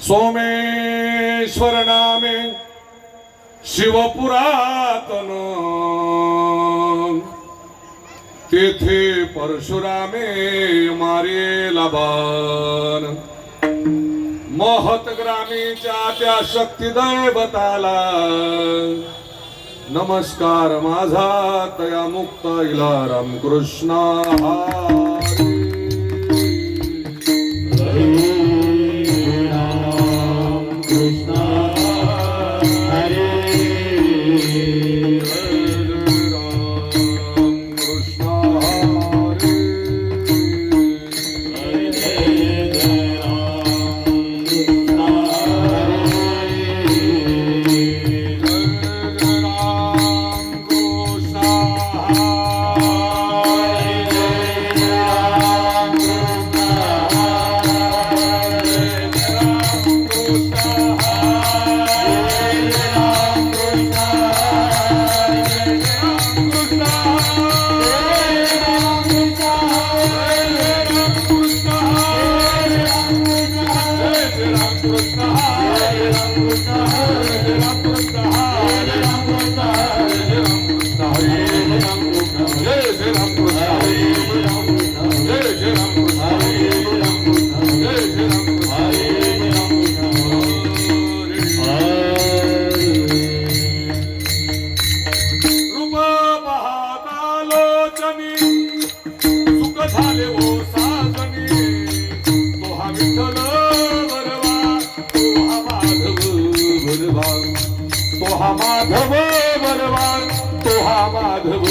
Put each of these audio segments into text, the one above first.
सोमेश्वर नामे शिवपुरातन तेथे परशुरामे मारेला बाण महत ग्रामीच्या त्या शक्ती दैवताला नमस्कार माझा तया मुक्त इला रामकृष्ण माधव बलवान तो हा माधव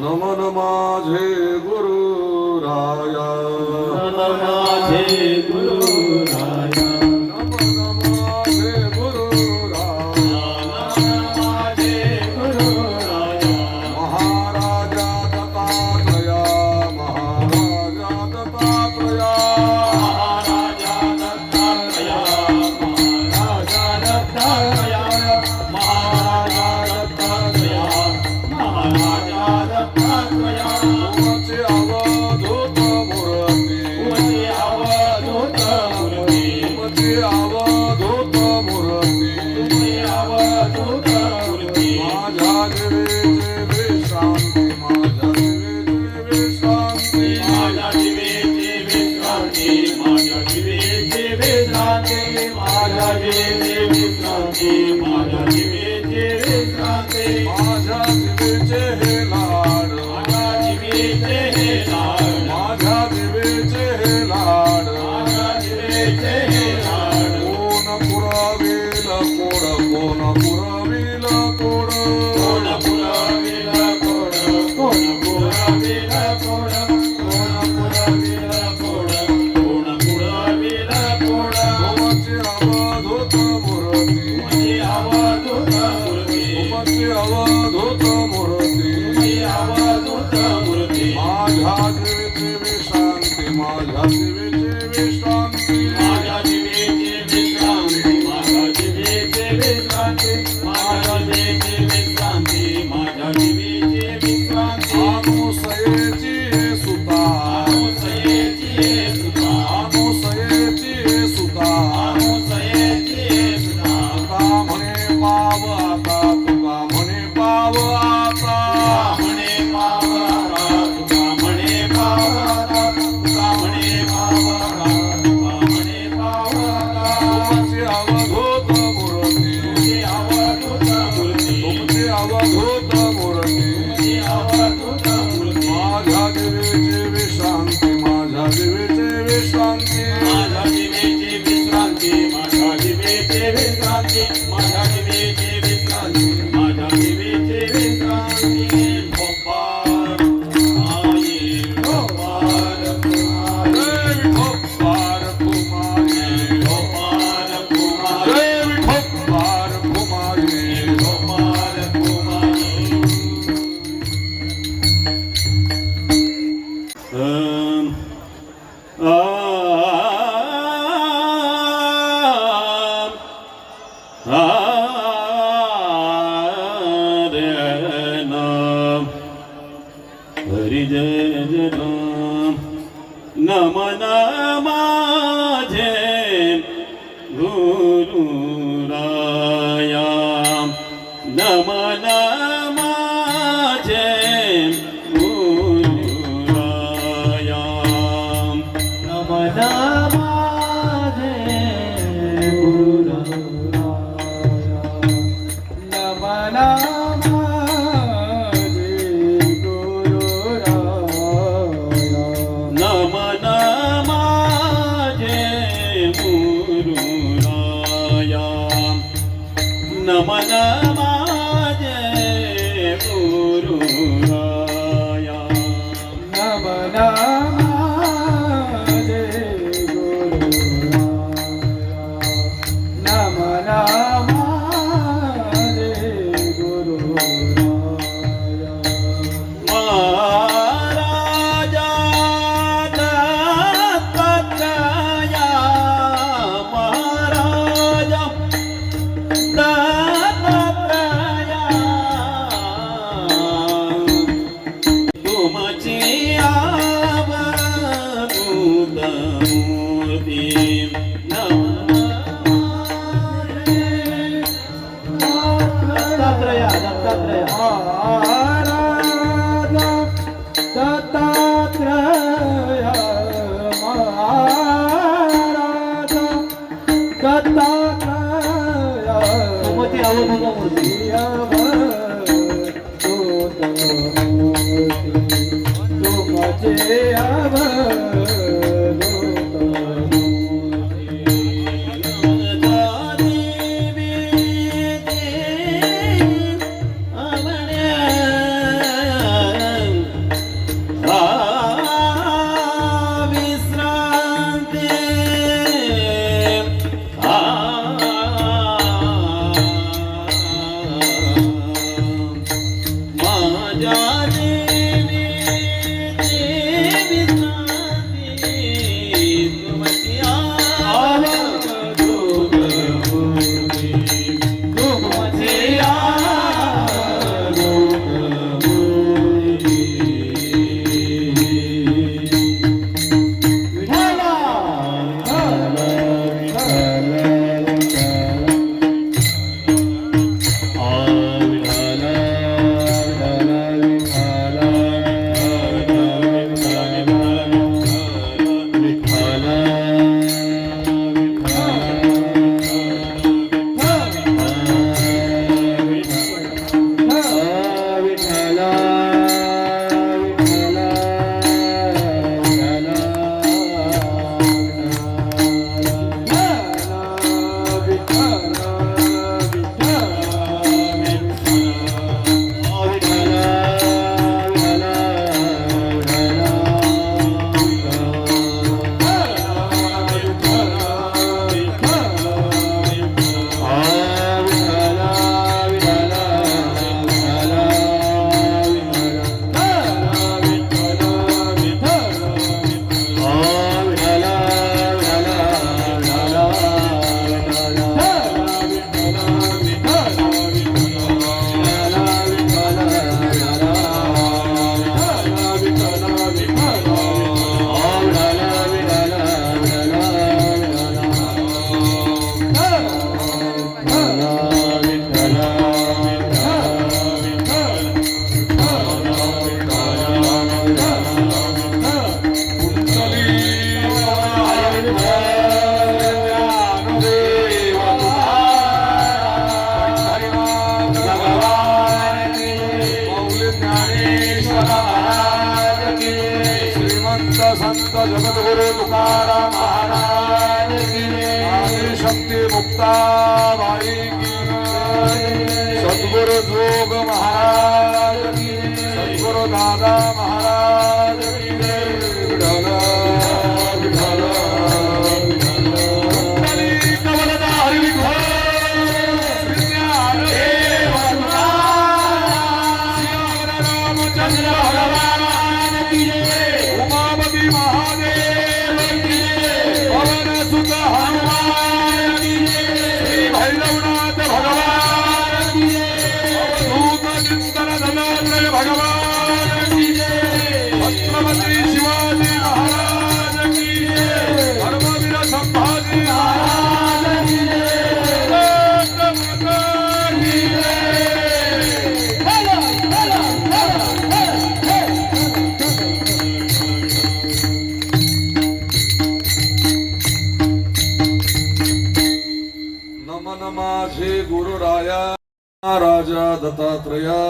नमन माझे गुरु राया नमन माझे गुरु राया नमन माझे गुरु राया नमन माझे गुरु राया महाराजा दत्तात्रया महाराजा दत्तात्रया महाराजा दत्तात्रया महाराजा दत्तात्रया महाराजा दत्तात्रया महाराजा दत्तात्रया तुमचे अवधूत मूर्ती तुमचे अवधूत मूर्ती माझ्या जीवेची विश्रांती माझ्या जीवेची विश्रांती माझ्या जीवेची विश्रांती माझ्या जीवेची विश्रांती माझ्या जीवेची विश्रांती माझ्या जीवेची विश्रांती अनुसयेची सुता अनुसयेची सुता अनुसयेची सुता अनुसयेची सुता तुका म्हणे पाव आता तुका म्हणे पाव आता म्हणे पावरा तुका म्हणे पावरा तुका म्हणे पावरा तुका म्हणे पावरा तुमची अवधूत मूर्ती तुझी अवधूत मूर्ती तुमची अवधूत मूर्ती तुझी अवधूत मूर्ती माझ्या जीवेची विश्रांती माझ्या जीवेची विश्रांती माझ्या जीवेची विश्रांती माझ्या जीवेची विश्रांती माझ्या जीवेची विश्रांती माझ्या जीवेची विश्रांती भोपाळ आई भोपाळ कुमारी विठोबार कुमारी भोपाळ कुमारी जय विठोबार कुमारी भोपाळ कुमारी हरि जय जय नमन माझे गुरुराया नमन माझे गुरुराया नमन माझे गुरुराया नमन नमन माझे गुरुराया नमन माझे गुरुराया नमन माझे गुरुराया नमन माझे गुरुराया महाराजा दत्तात्रया महाराजा दत्तात्रया तुमची अवधूत मूर्ती दत्तात्रया दत्तात्रया दत्तात्रय महाराज दत्तात्रय तुमची अवधूत मूर्ती अवधूत मूर्ती तुमचे अवधूत जगद्गुरु तुकाराम महाराज की आदि शक्ती मुक्ताबाई की सद्गुरु जोग महाराज की सद्गुरु दादा महाराज की विठ्ठल विठ्ठल विठ्ठली कमलधारी विठ्ठल श्री ज्ञानदेव रामचंद्र भगवान की उमापति महादेव की पवन सुत हनुमान की श्री भैरवनाथ भगवान की दूत चिंतन धनंजय भगवान की छत्रपति शिवाजी महाराज की धर्मवीर संभाजी महाराज की नमन माझे गुरुराया राजा दत्तात्रया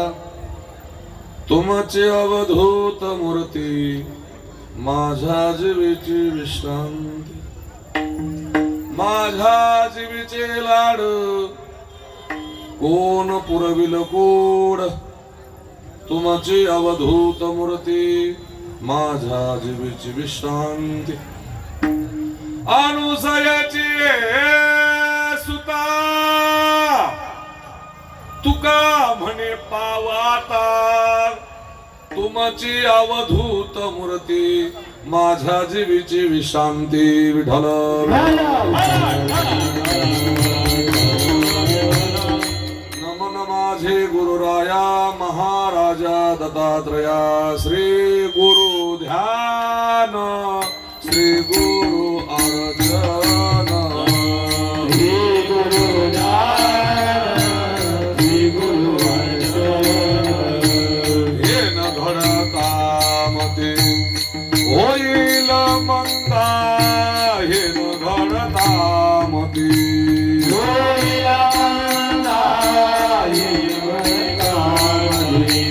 तुमचे अवधूत मूर्ती माझ्या जीवीची विश्रांती माझ्या जीवीचे लाड कोण पुरविल कोड तुमची अवधूत मूर्ती माझ्या जीवीची विश्रांती अनुसयाची सुता तुका म्हणे पावाता तुमची अवधूत मूर्ती माझ्या जीवीची विश्रांती विठ्ठल नमन माझे गुरुराया महाराजा दत्तात्रया श्री गुरु ध्यान श्री गुरु अर्चन श्री गुरु ध्यान श्री गुरु अर्चन हे न घडता मते होईल मंदा हे न घडता मते होईल मंदा हे घडता मते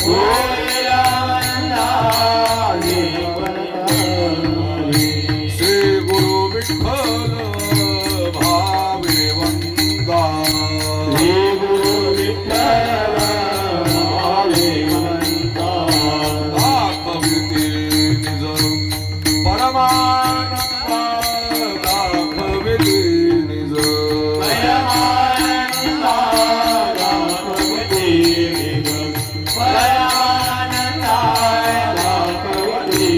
होईल मंदा हे श्री गुरु विठ्ठल भावे वंदा श्री गुरु विठ्ठल भावे वंदा दाखविते निज परमानंद दाखविते निज परमानंद दाखविते निज परमानंद दाखविते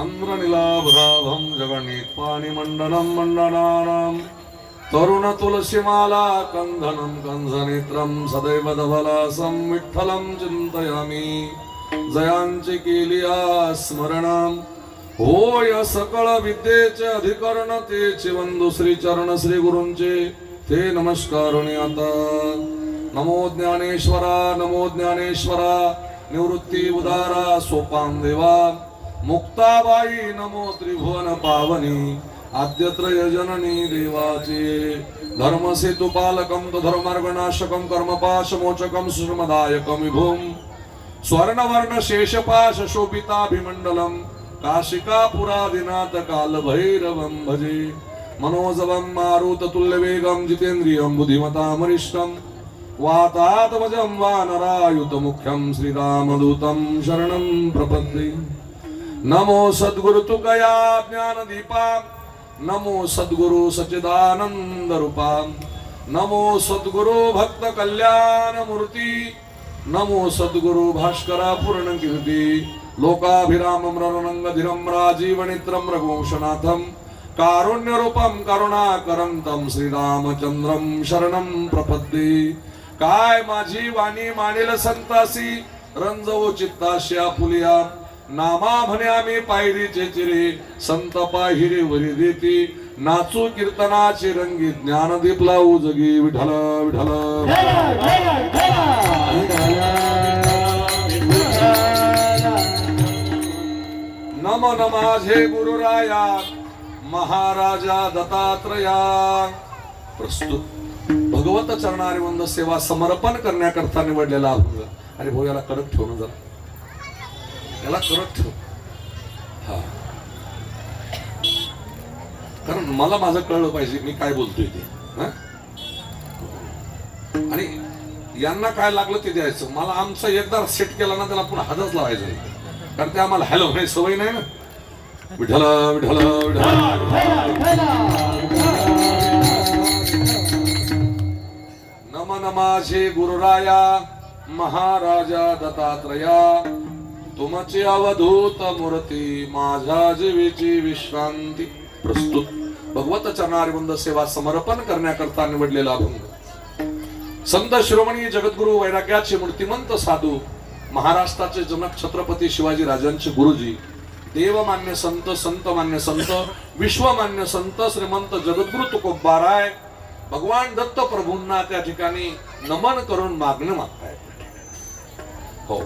चंद्रनीलाभ्राभं जगन्नीत्पाणिमण्डनं मण्डनानां तरुण तुलसीमाला कंधनं कंसनेत्रं सदैव धवलासं विठ्ठलं चिन्तयामि जयांची केलिया स्मरणं होय सकळ विद्येचे अधिकरण तेचे वंदू श्री चरण श्री गुरूंचे ते नमस्कारुणी आता नमो ज्ञानेश्वरा निवृत्ती उदारा सोपान देवा मुक्ताबाई नमो त्रिभुवन पावनी आद्यत्रय जननी देवाचे धर्मसेतु पालकं तो धर्मार्गनाशकं कर्मपाशमोचकं सुषमदायकं विभुं स्वर्णवर्ण शेषपाश शोभिताभिमण्डलं काशिकापुरादिनाथ कालभैरवं भजे मनोजवं मारुततुल्यवेगं जितेन्द्रियं बुद्धिमतामरिष्टं वातात्मजं वानरायुतमुख्यं श्रीरामदूतं शरणं प्रपद्ये नमो सद्गुरु तुकया ज्ञानदीपा नमो सद्गुरु सच्चिदानंद रूपा नमो सद्गुरु भक्त कल्याण मूर्ती नमो सद्गुरु भास्करा पूर्ण कीर्ती लोकाभिरामं रणरंगधीरं राजीवनेत्रं रघुवंशनाथं कारुण्य रूपं करुणाकरं तं श्रीरामचंद्रं शरणं प्रपद्ये काय माझी वाणी मानेल संतासी रंजवो चित्ताशी आपुलिया नामा म्हणे आम्ही पायरीचे चिरे संत पाहिरे वरी देती नाचू कीर्तनाचे रंगी ज्ञानदीप लावू जगी विठ्ठल विठ्ठल नम नमाझे गुरुराया महाराजा दत्तात्रया प्रस्तुत भगवत चरणारी वंद सेवा समर्पण करण्याकरता निवडलेला अभंग. आणि भाऊ याला कडक ठेवून जरा याला करत ठेव. हा, कारण मला माझं कळलं पाहिजे मी काय बोलतोय ते. हा? आणि यांना काय लागलं ते द्यायचं. मला आमचा एकदा सेट केला ना त्याला पुन्हा हातच लावायचं नाही, कारण ते आम्हाला हॅलो नाही सवय नाही ना. विठ्ठल विठ्ठल विठ्ठल नमन माझे गुरुराया महाराजा दत्तात्रया, तुमची अवधूत मूर्ती माझ्या जीवेची विश्रांती. प्रस्तुत भगवत चरणारविंद सेवा समर्पण करण्याकरता निवडलेला अभंग संत शिरोमणी जगद्गुरु वैराग्याचे मूर्तिमंत साधू महाराष्ट्राचे जनक छत्रपती शिवाजी राजांचे गुरुजी, देवमान्य संत, संतमान्य संत, विश्वमान्य संत श्रीमंत जगद्गुरु तुकोबाराय भगवान दत्त प्रभूंना त्या ठिकाणी नमन करून मागणं मागताय. हो,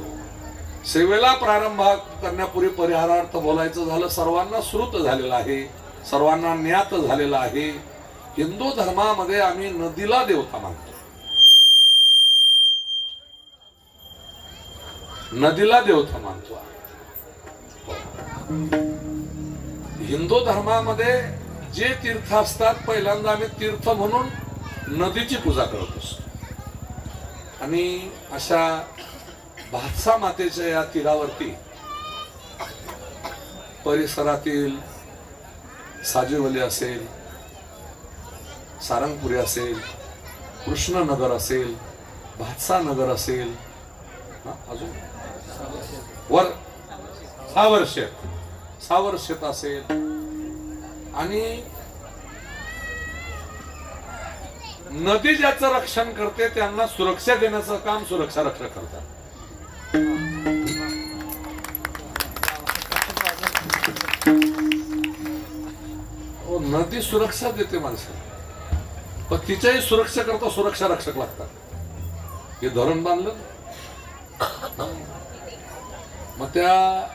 सेवेला प्रारंभ करण्यापूर्वी परिहारार्थ बोलायचं झालं. सर्वांना श्रुत झालेलं आहे, सर्वांना ज्ञात झालेलं आहे. हिंदू धर्मामध्ये आम्ही नदीला देवता मानतो. नदीला देवता मानतो. हिंदू धर्मामध्ये जे तीर्थ असतात पहिल्यांदा आम्ही तीर्थ म्हणून नदीची पूजा करत असतो. आणि अशा भातसा मातेच्या या तीरावरती परिसरातील साजेवली असेल, सारंगपुरी असेल, कृष्णनगर असेल, भातसा नगर असेल, अजून वर सावरशेत असेल, आणि नदी ज्याचं रक्षण करते त्यांना सुरक्षा देण्याचं काम सुरक्षा रक्षक करतात. नदी सुरक्षा देते माणसाला, पण तिच्याही सुरक्षा करता सुरक्षा रक्षक लागतात. हे धरण बांधलं मग त्या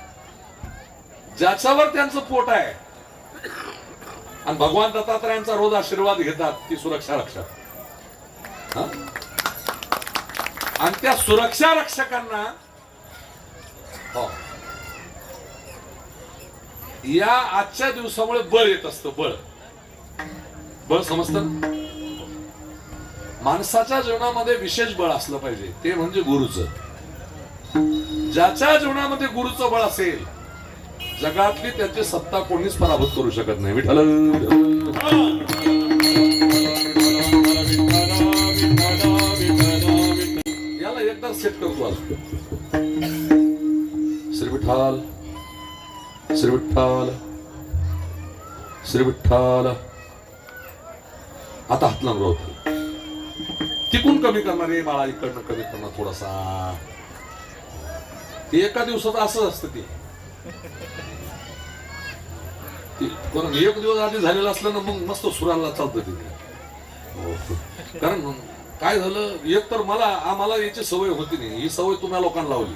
ज्याच्यावर त्यांचं पोट आहे आणि भगवान दत्तात्रयांचा रोज आशीर्वाद घेतात ती सुरक्षा रक्षक. आणि त्या सुरक्षा रक्षकांना हो या आजच्या दिवसामुळे बळ येत असतं. बळ समजतं. माणसाच्या जीवनामध्ये विशेष बळ असलं पाहिजे, ते म्हणजे गुरुचं. ज्याच्या जीवनामध्ये गुरुचं बळ असेल जगातली त्याची सत्ता कोणीच पराभूत करू शकत नाही. विठ्ठल याला एकदा सेट करतो आज. श्री विठ्ठल श्री विठ्ठल श्री विठ्ठल. आता हात लांब राहतो. तिकून कमी करणार आहे बाळा, इकडनं कमी करणार थोडासा. ते एका दिवसात असं असतं. कारण एक दिवस आधी झालेलं असलं ना मग मस्त सुराला चालतं तिथे. कारण काय झालं, एक तर आम्हाला याची सवय होती नाही. ही सवय तुम्हाला लोकांना लावली.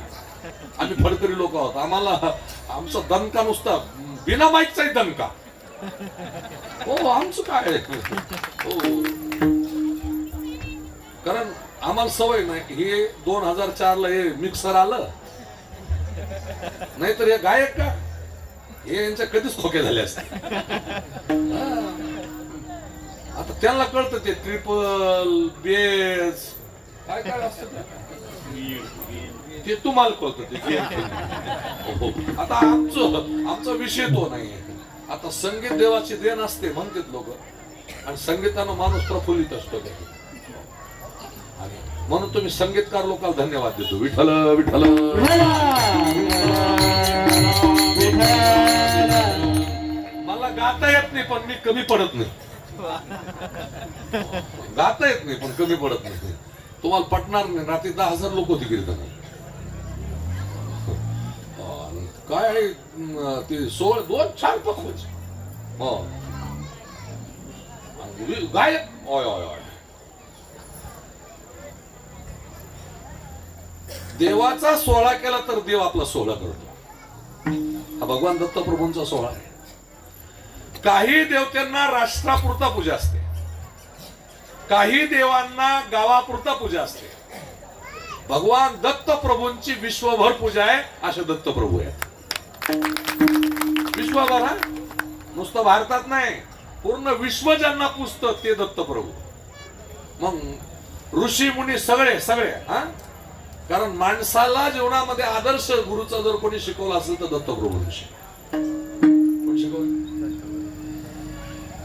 आम्ही फडकरी लोक आहोत. आम्हाला आमचा दणका नुसता बिना माईकचाही दणका. हो आमचं काय हो, कारण आम्हाला सवय नाही. हे 2004 हे मिक्सर आलं, नाहीतर हे गायक का हे यांच्या कधीच खोके झाले असते. आता त्यांना कळतं ते ट्रिपल बेस काय काय असतं ते तुम्हाला कळतं ते. आता आमचा विषय तो नाही. आता संगीत देवाची देण असते म्हणतात लोक, आणि संगीतानं माणूस प्रफुल्लित असतो. म्हणून तुम्ही संगीतकार लोकांना धन्यवाद देतो. विठ्ठल विठ्ठल. मला गाता येत नाही पण मी कमी पडत नाही. गाता येत नाही पण कमी पडत नाही. तुम्हाला पटणार नाही. रात्री 10,000 लोक होती कीर्तनात. काय ते 2 छान पकवायचे. हो गायक ओय ओय ओय. देवाचा सोहळा केला तर देव आपला सोहळा करतो. हा भगवान दत्त प्रभूंचा सोहळा आहे. काही देवतांना राष्ट्रापुरता पूजा असते, काही देवांना गावापुरता पूजा असते. भगवान दत्त प्रभूंची विश्वभर पूजा आहे असे दत्त प्रभू आहेत. विश्वभर, हा नुसतं भारतात नाही, पूर्ण विश्व ज्यांना पुजतं ते दत्त प्रभू. मग ऋषी मुनी सगळे सगळे, हा, कारण माणसाला जीवनामध्ये आदर्श गुरुचा जर कोणी शिकवला असेल तर दत्त प्रभूंनी शिकवलं.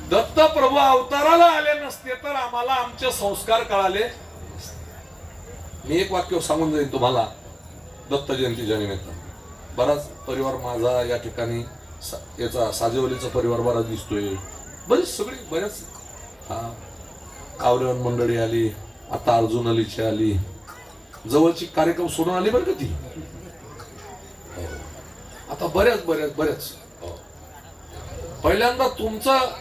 दत्त प्रभू अवताराला आले नसते तर आम्हाला आमचे संस्कार कळाले. मी एक वाक्य सांगून जाईन तुम्हाला दत्त जयंतीच्या निमित्त. बराच परिवार माझा या ठिकाणी याचा साजेवलीचा परिवार बराच दिसतोय, बरीच सगळी बऱ्याच, हा, कावरेवन मंडळी आली, आता अर्जुन अलीची आली, जवळची कार्यक्रम सोडून आली बरं का ती, आता बऱ्याच बऱ्याच बऱ्याच. पहिल्यांदा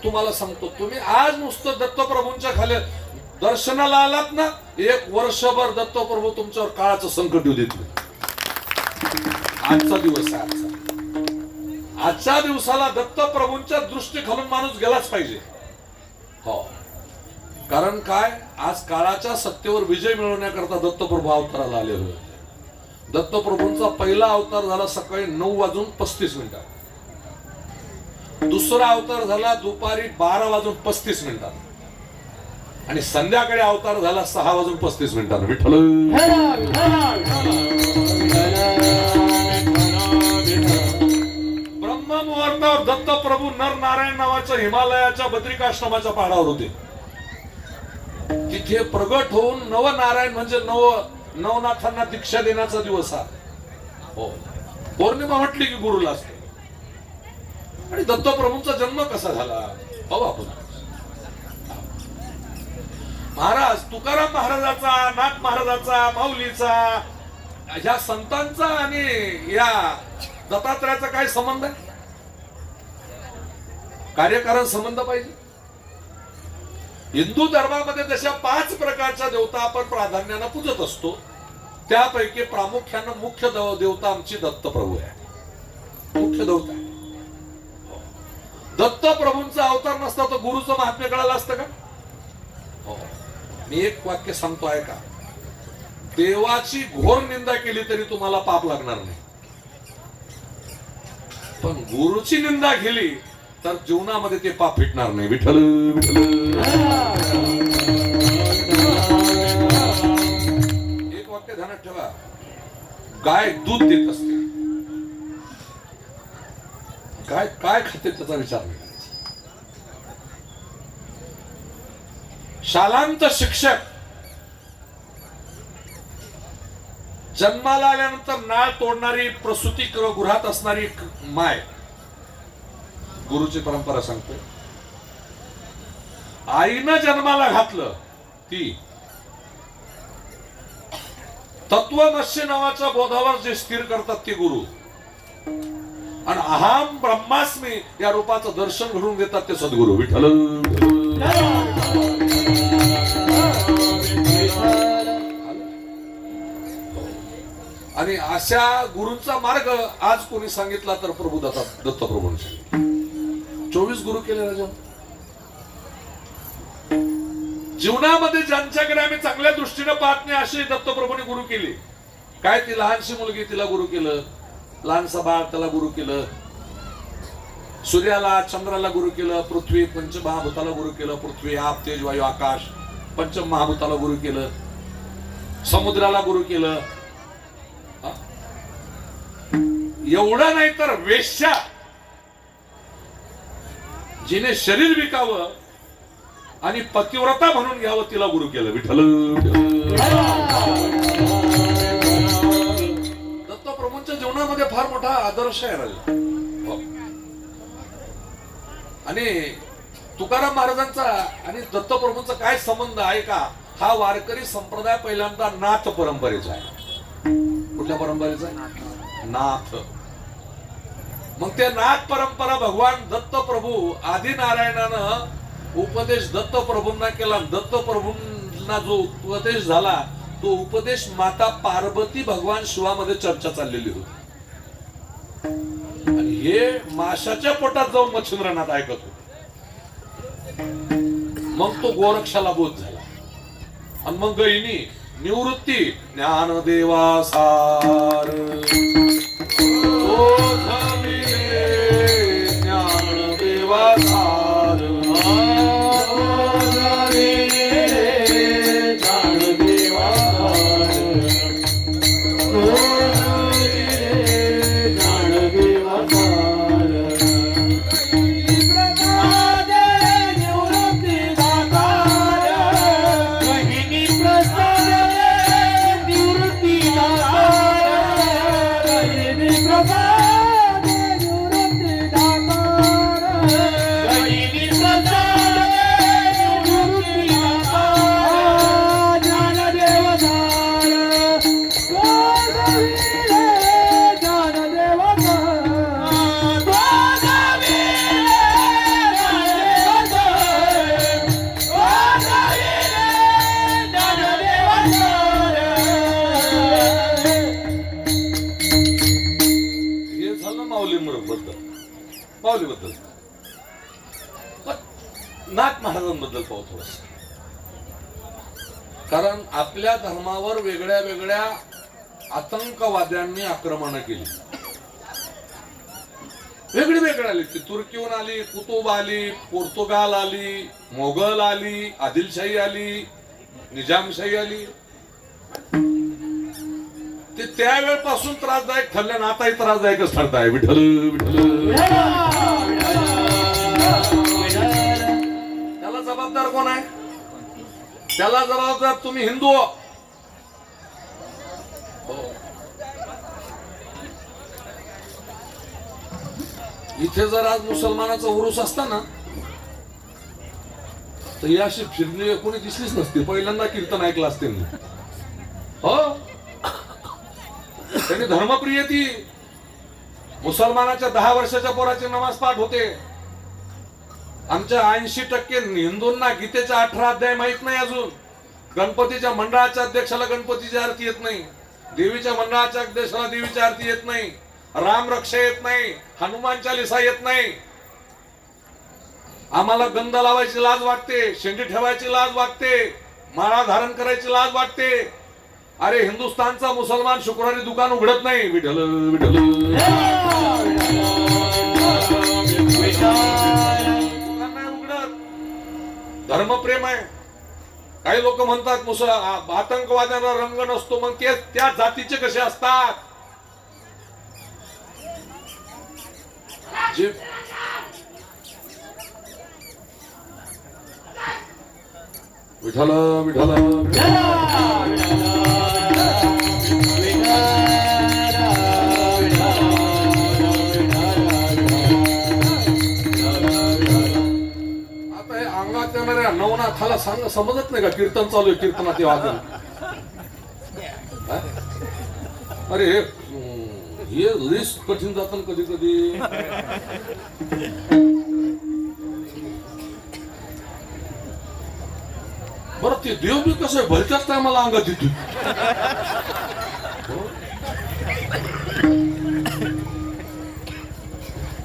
तुम्हाला सांगतो, तुम्ही आज नुसतं दत्तप्रभूंच्या खाली दर्शनाला आलात ना, एक वर्षभर दत्तप्रभू तुमच्यावर काळाचं संकट येऊ देत नाही. आजचा दिवस आहे, आजच्या दिवसाला दत्तप्रभूंच्या दृष्टी खालून माणूस गेलाच पाहिजे. हो, कारण काय, आज काळाच्या सत्तेवर विजय मिळवण्याकरता दत्तप्रभू अवताराला आले होते. दत्तप्रभूंचा पहिला अवतार झाला सकाळी 9:35, दुसरा अवतार झाला दुपारी 12:35, आणि संध्याकाळी अवतार झाला 6:35. विठ्ठल ब्रह्ममुहूर्तावर दत्तप्रभू नर नारायण नावाच्या हिमालयाच्या बद्रिकाश्रमाच्या पहाडावर होते. तिथे प्रगट होऊन नवनारायण म्हणजे नवनाथांना दीक्षा देण्याचा दिवस हा. हो, पौर्णिमा म्हटली की गुरुला असते. आणि दत्तप्रभूंचा जन्म कसा झाला पाहू आपण. महाराज तुकाराम महाराजाचा, नाथ महाराजाचा, माऊलीचा, ह्या संतांचा आणि या दत्तात्रयाचा काय संबंध आहे? कार्यकारण संबंध पाहिजे. हिंदू धर्मामध्ये जशा 5 प्रकारच्या देवता आपण प्राधान्याने पूजत असतो, त्यापैकी प्रामुख्याने मुख्य देवता आमची दत्तप्रभू आहे. मुख्य देवता आहे. दत्तप्रभूंचा अवतार नसता तर गुरुचं महात्म्य कळालं असतं का? हो, मी एक वाक्य सांगतो ऐका. देवाची घोर निंदा केली तरी तुम्हाला पाप लागणार नाही, पण गुरुची निंदा केली तर जीवनामध्ये ते पाप फिटणार नाही. विठ्ठल विठ्ठल. एक वाक्य ध्यानात ठेवा, गाय दूध देत असते, गाय काय खाते त्याचा विचार नाही. शालांत शिक्षक जन्माला आल्यानंतर नाळ तोडणारी, प्रसूती गृहात असणारी माय, गुरुची परंपरा सांगते. आईनं जन्माला घातलं ती तत्वमस्य नावाच्या बोधावर जे स्थिर करतात ते गुरु, आणि अहम ब्रह्मास्मी या रूपाचं दर्शन घडून देतात ते सद्गुरु. विठ्ठल. आणि अशा गुरूंचा मार्ग आज कोणी सांगितला तर प्रभू दत्तप्रभूंचे 24 गुरु केले राजा. जीवनामध्ये ज्यांच्याकडे आम्ही चांगल्या दृष्टीने पाहत नाही अशी दत्तप्रभूंनी गुरु केली. काय, ती लहानशी मुलगी तिला गुरु केलं, लहानसा बाळ त्याला गुरु केलं, सूर्याला चंद्राला गुरु केलं, पृथ्वी पंचमहाभूताला गुरु केलं, पृथ्वी आप तेज वायू आकाश पंचमहाभूताला गुरु केलं, समुद्राला गुरु केलं. एवढं नाही तर वेश्या जिने शरीर विकावं आणि पतिव्रता म्हणून घ्यावं तिला गुरु केलं. विठ्ठल. दत्तप्रभूंच्या जीवनामध्ये फार मोठा आदर्श आहे राजा. आणि तुकाराम महाराजांचा आणि दत्तप्रभूंचा काय संबंध आहे का? हा वारकरी संप्रदाय पहिल्यांदा नाथ परंपरेचा आहे. कुठल्या परंपरेचा आहे? नाथ. मग ते नाथ परंपरा भगवान दत्तप्रभू आदिनारायणानं उपदेश दत्तप्रभूंना केला. दत्तप्रभूंना जो उपदेश झाला तो उपदेश माता पार्वती भगवान शिवामध्ये चर्चा चाललेली होती. आणि हे माशाच्या पोटात जाऊन मच्छिंद्रनाथ ऐकत होते. मग तो गोरक्षाला बोध झाला. आणि मग गईनी निवृत्ती ज्ञानदेवा सार ओझविले ज्ञानदेवा सार ओझविले ज्ञानदेवा सार ओझविले ज्ञानदेवा सार प्रसाद निवृत्ती दातार महिनी प्रसाद निवृत्ती दातार महिनी प्रसाद निवृत्ती दातार महिनी प्रसाद निवृत्ती दातार ज्ञानदेव सार ओझविले ज्ञानदेव सार ओझविले ज्ञानदेव सार ओझविले ज्ञानदेव सार हे झालं माऊलीबद्दल. माऊलीबद्दल नाथ महाराजांबद्दल पाहू थोडस. कारण आपल्या धर्मावर वेगळ्या वेगळ्या आतंकवाद्यांनी आक्रमण केली. वेगळी वेगळी आली. ती तुर्कीहून आली, कुतुब आली, पोर्तुगाल आली, मोगल आली, आदिलशाही आली, निजामशाही आली. ते त्यावेळपासून त्रासदायक ठरले ना आताही त्रासदायकच ठरत आहे. विठ्ठल विठ्ठल. त्याला जबाबदार कोण आहे? त्याला जबाबदार तुम्ही हिंदू हो. इथे जर आज मुसलमानाचा उरूस असता ना तर ही अशी फिरली कोणी दिसलीच नसती. पहिल्यांदा कीर्तन ऐकलं असते मी. हो, त्यांनी धर्मप्रिय ती. मुसलमानाच्या 10 वर्षाच्या पोराची नमाज पाठ होते. आमच्या 80% हिंदूंना गीतेच्या 18 अध्याय माहित नाही अजून. गणपतीच्या मंडळाच्या अध्यक्षाला गणपतीची आरती येत नाही. देवीच्या मंडळाच्या अध्यक्षाला देवीची आरती येत नाही. राम रक्षा येत नाही. हनुमान चालिसा येत नाही. आम्हाला गंध लावायची लाज वाटते, शेंडी ठेवायची लाज वाटते, माळा धारण करायची लाज वाटते. अरे हिंदुस्थानचा मुसलमान शुक्रवारी दुकान उघडत नाही. विठ्ठल विठ्ठल. दुकान नाही उघडत. धर्मप्रेम आहे. काही लोक म्हणतात आतंकवाद्यांना रंग नसतो. मग ते त्या जातीचे कसे असतात? जे विठ्ठल विठ्ठल. आता हे अंगात येणाऱ्या नवनाथाला सांग समजत नाही का कीर्तन चालू आहे, कीर्तनात ते वादन. अरे हे लिस्ट कठीण जातं कधी कधी. बरं ते देव बी कसं आहे भलत्याच टायमाला अंगात येतो.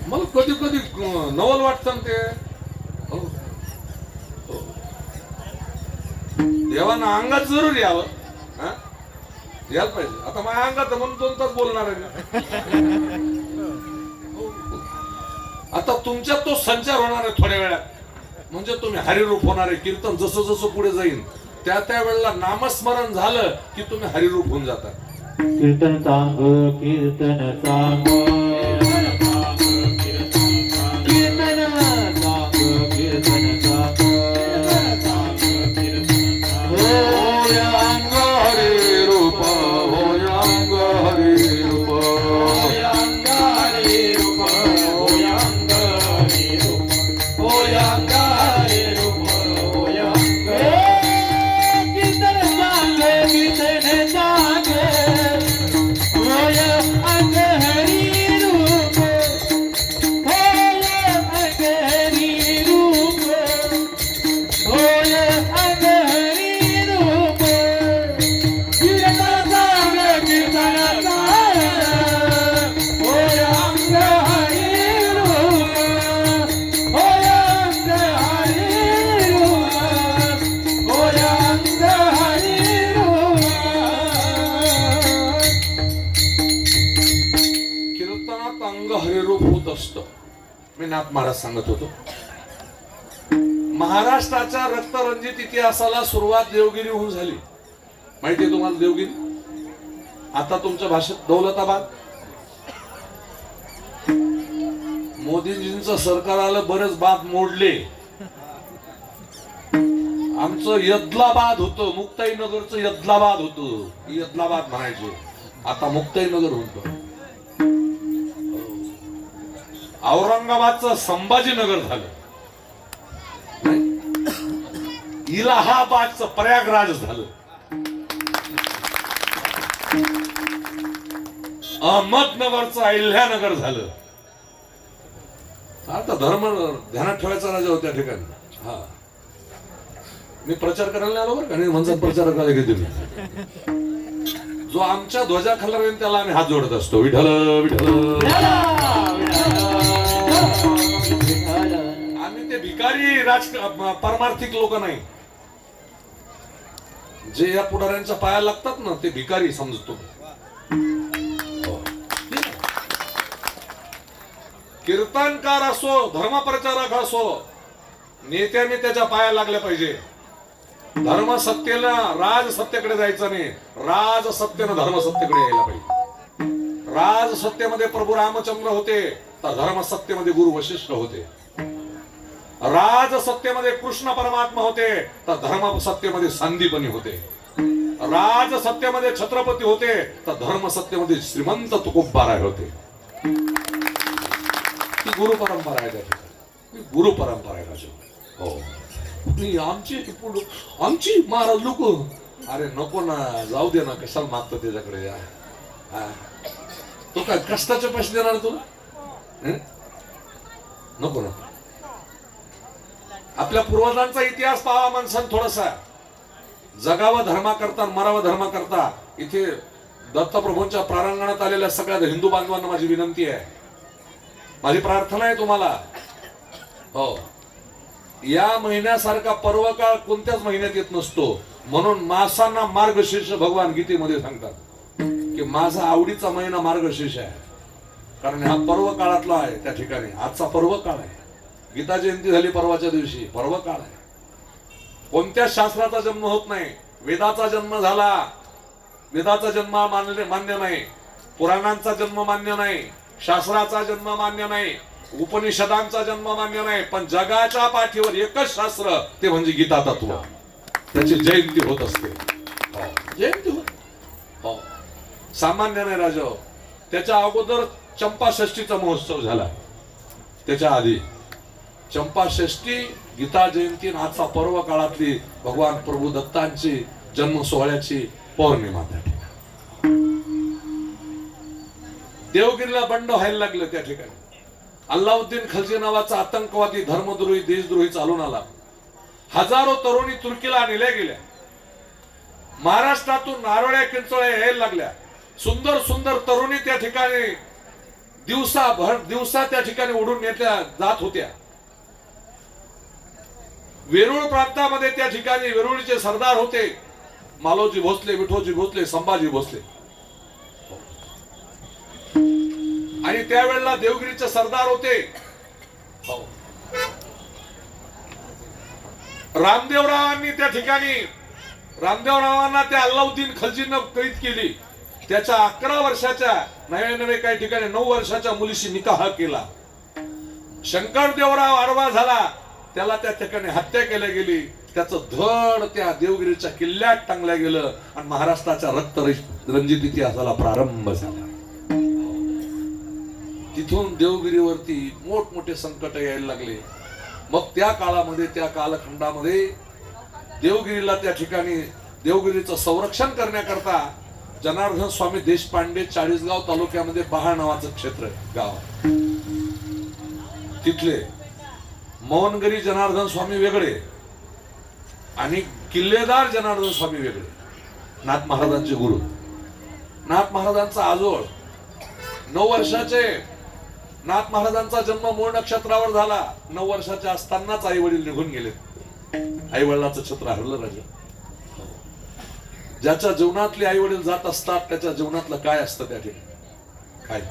मला कधी कधी नवल वाटतं ते. देवांना अंगात जरूर यावं. यायला पाहिजे. आता माझ्या अंगात म्हणून 2 तास बोलणार आहे. आता तुमच्यात तो संचार होणार आहे थोड्या वेळात. म्हणजे तुम्ही हरिरूप होणार आहे. कीर्तन जसं जसं पुढे जाईल त्या त्या वेळेला नामस्मरण झालं की तुम्ही हरिरूप होऊन जाता. कीर्तन सांग कीर्तन सांग कीर्तन सांग कीर्तन सांग. होय अंग हरिरूप, होय अंग हरिरूप, होय अंग हरिरूप, होय अंग हरिरूप, होय अंग हरिरूप, होय अंग. कीर्तन सांग कीर्तन सांग होय अंग हरिरूप. असतं. मी नाथ महाराज सांगत होतो, महाराष्ट्राच्या रक्तरंजित इतिहासाला सुरुवात देवगिरीहून झाली. माहितीये तुम्हाला देवगिरी? आता तुमच्या भाषेत दौलताबाद. मोदीजींचं सरकार आलं, बरेच बाद मोडले. आमचं यदलाबाद होतं, मुक्ताईनगरचं यदलाबाद होतं, यदलाबाद म्हणायचे, आता मुक्ताईनगर होतं. औरंगाबादचं संभाजीनगर झालं, इलाहाबादचं प्रयागराज झालं, अहमदनगरचं अहिल्यानगर झालं. आता धर्म ध्यानात ठेवायचा राजा होत्या ठिकाणी. हा, मी प्रचार करायला आलो बरं का, नाही म्हणतात प्रचार करायला घेतो मी. जो आमच्या ध्वजाखाली राहील त्याला आम्ही हात जोडत असतो. विठ्ठल विठ्ठल. आम्ही ते भिकारी परमार्थिक लोक नाही. जे या पुढाऱ्यांच्या पाया लागतात ना, ते भिकारी समजतो. कीर्तनकार असो, धर्मप्रचारक असो, नेत्याने त्याच्या पाया लागल्या पाहिजे. धर्म सत्तेला राज सत्तेकडे जायचं नाही, राज सत्तेनं धर्म सत्तेकडे यायला पाहिजे. राज सत्तेमध्ये प्रभू रामचंद्र होते, तर धर्म सत्तेमध्ये गुरु वशिष्ठ होते. राज सत्तेमध्ये कृष्ण परमात्मा होते, तर धर्म सत्तेमध्ये संदीपनी होते. राज सत्तेमध्ये छत्रपती होते, तर धर्म सत्तेमध्ये श्रीमंत तुकोबाराय होते. ती गुरु परंपरा आहे, त्या ठिकाणी गुरु परंपरा आहे राजा. हो, आमची महाराज लोक. अरे नको ना, जाऊ दे ना, कशाला मागतो त्याच्याकडे. तो काय कष्टाचे पैसे देणार तुला? नको ना. आपल्या पूर्वजांचा इतिहास पाहावा माणसानं थोडासा. जगावा धर्मा करता, मरावा धर्मा करता. इथे दत्तप्रभूंच्या प्रांगणात आलेल्या सगळ्या हिंदू बांधवांना माझी विनंती आहे, माझी प्रार्थना आहे तुम्हाला. हो, या महिन्यासारखा पर्व काळ कोणत्याच महिन्यात येत नसतो. म्हणून मासांना मार्गशीर्ष भगवान गीतेमध्ये सांगतात की माझा आवडीचा महिना मार्गशीर्ष आहे, कारण हा पर्व काळातला आहे. त्या ठिकाणी आजचा पर्व काळ आहे. गीता जयंती झाली परवाच्या दिवशी, पर्व काळ आहे. कोणत्या शास्त्राचा जन्म होत नाही. वेदाचा जन्म झाला, वेदाचा जन्म मान्य नाही, पुराणांचा जन्म मान्य नाही, शास्त्राचा जन्म मान्य नाही, उपनिषदांचा जन्म मान्य नाही. पण जगाच्या पाठीवर एकच शास्त्र, ते म्हणजे गीता तत्व. त्याची जयंती होत असते. जयंती होत. हो, सामान्य नाही राजा. त्याच्या अगोदर चंपा षष्टीचा महोत्सव झाला. त्याच्या आधी चंपा षष्टी, गीता जयंती, आजचा पर्व काळातली भगवान प्रभू दत्तांची जन्म सोहळ्याची पौर्णिमा. देवगिरीला बंड व्हायला लागलं. त्या ठिकाणी अल्लाउद्दीन खलजी नावाचा आतंकवादी, धर्मद्रोही, देशद्रोही चालून आला. हजारो तरुणी तुर्कीला नेल्या गेल्या. महाराष्ट्रातून नारोळ्या किंचळ्या यायला लागल्या. सुंदर सुंदर तरुणी त्या ठिकाणी दिवसा त्या ठिकाणी उडून नेल्या जात होत्या. वेरूळ प्रांतामध्ये त्या ठिकाणी वेरूळचे सरदार होते, मालोजी भोसले, विठोजी भोसले, संभाजी भोसले. आणि त्यावेळेला देवगिरीचे सरदार होते रामदेवरावांनी. त्या ठिकाणी रामदेवरावांना त्या अल्लाउद्दीन खलजीनं कैद केली. त्याच्या 11 वर्षाच्या नव्हे काही ठिकाणी 9 वर्षाच्या मुलीशी निकाह केला. शंकरदेवराव आडवा झाला, त्याला त्या ठिकाणी हत्या केली गेली. त्याचं धड त्या देवगिरीच्या किल्ल्यात टांगलं गेलं आणि महाराष्ट्राच्या रक्तरंजित इतिहासाला प्रारंभ झाला. तिथून देवगिरीवरती मोठमोठे संकट यायला लागले. मग त्या काळामध्ये, त्या कालखंडामध्ये देवगिरीला, त्या ठिकाणी देवगिरीचं संरक्षण करण्याकरता जनार्दन स्वामी देशपांडे, चाळीसगाव तालुक्यामध्ये पहाड नावाचं क्षेत्र गाव, तिथले मौनगरी जनार्दन स्वामी वेगळे आणि किल्लेदार जनार्दन स्वामी वेगळे. नाथ महाराजांचे गुरु, नाथ महाराजांचा आजोळ. 9 वर्षाचे नाथ महाराजांचा जन्म मूळ नक्षत्रावर झाला. 9 वर्षाचे असतानाच आई वडील निघून गेले. आई वडिलांचं छत्र हरलं राजा. ज्याच्या जीवनातले आई वडील जात असतात, त्याच्या जीवनातलं काय असतं त्या ठिकाणी? काय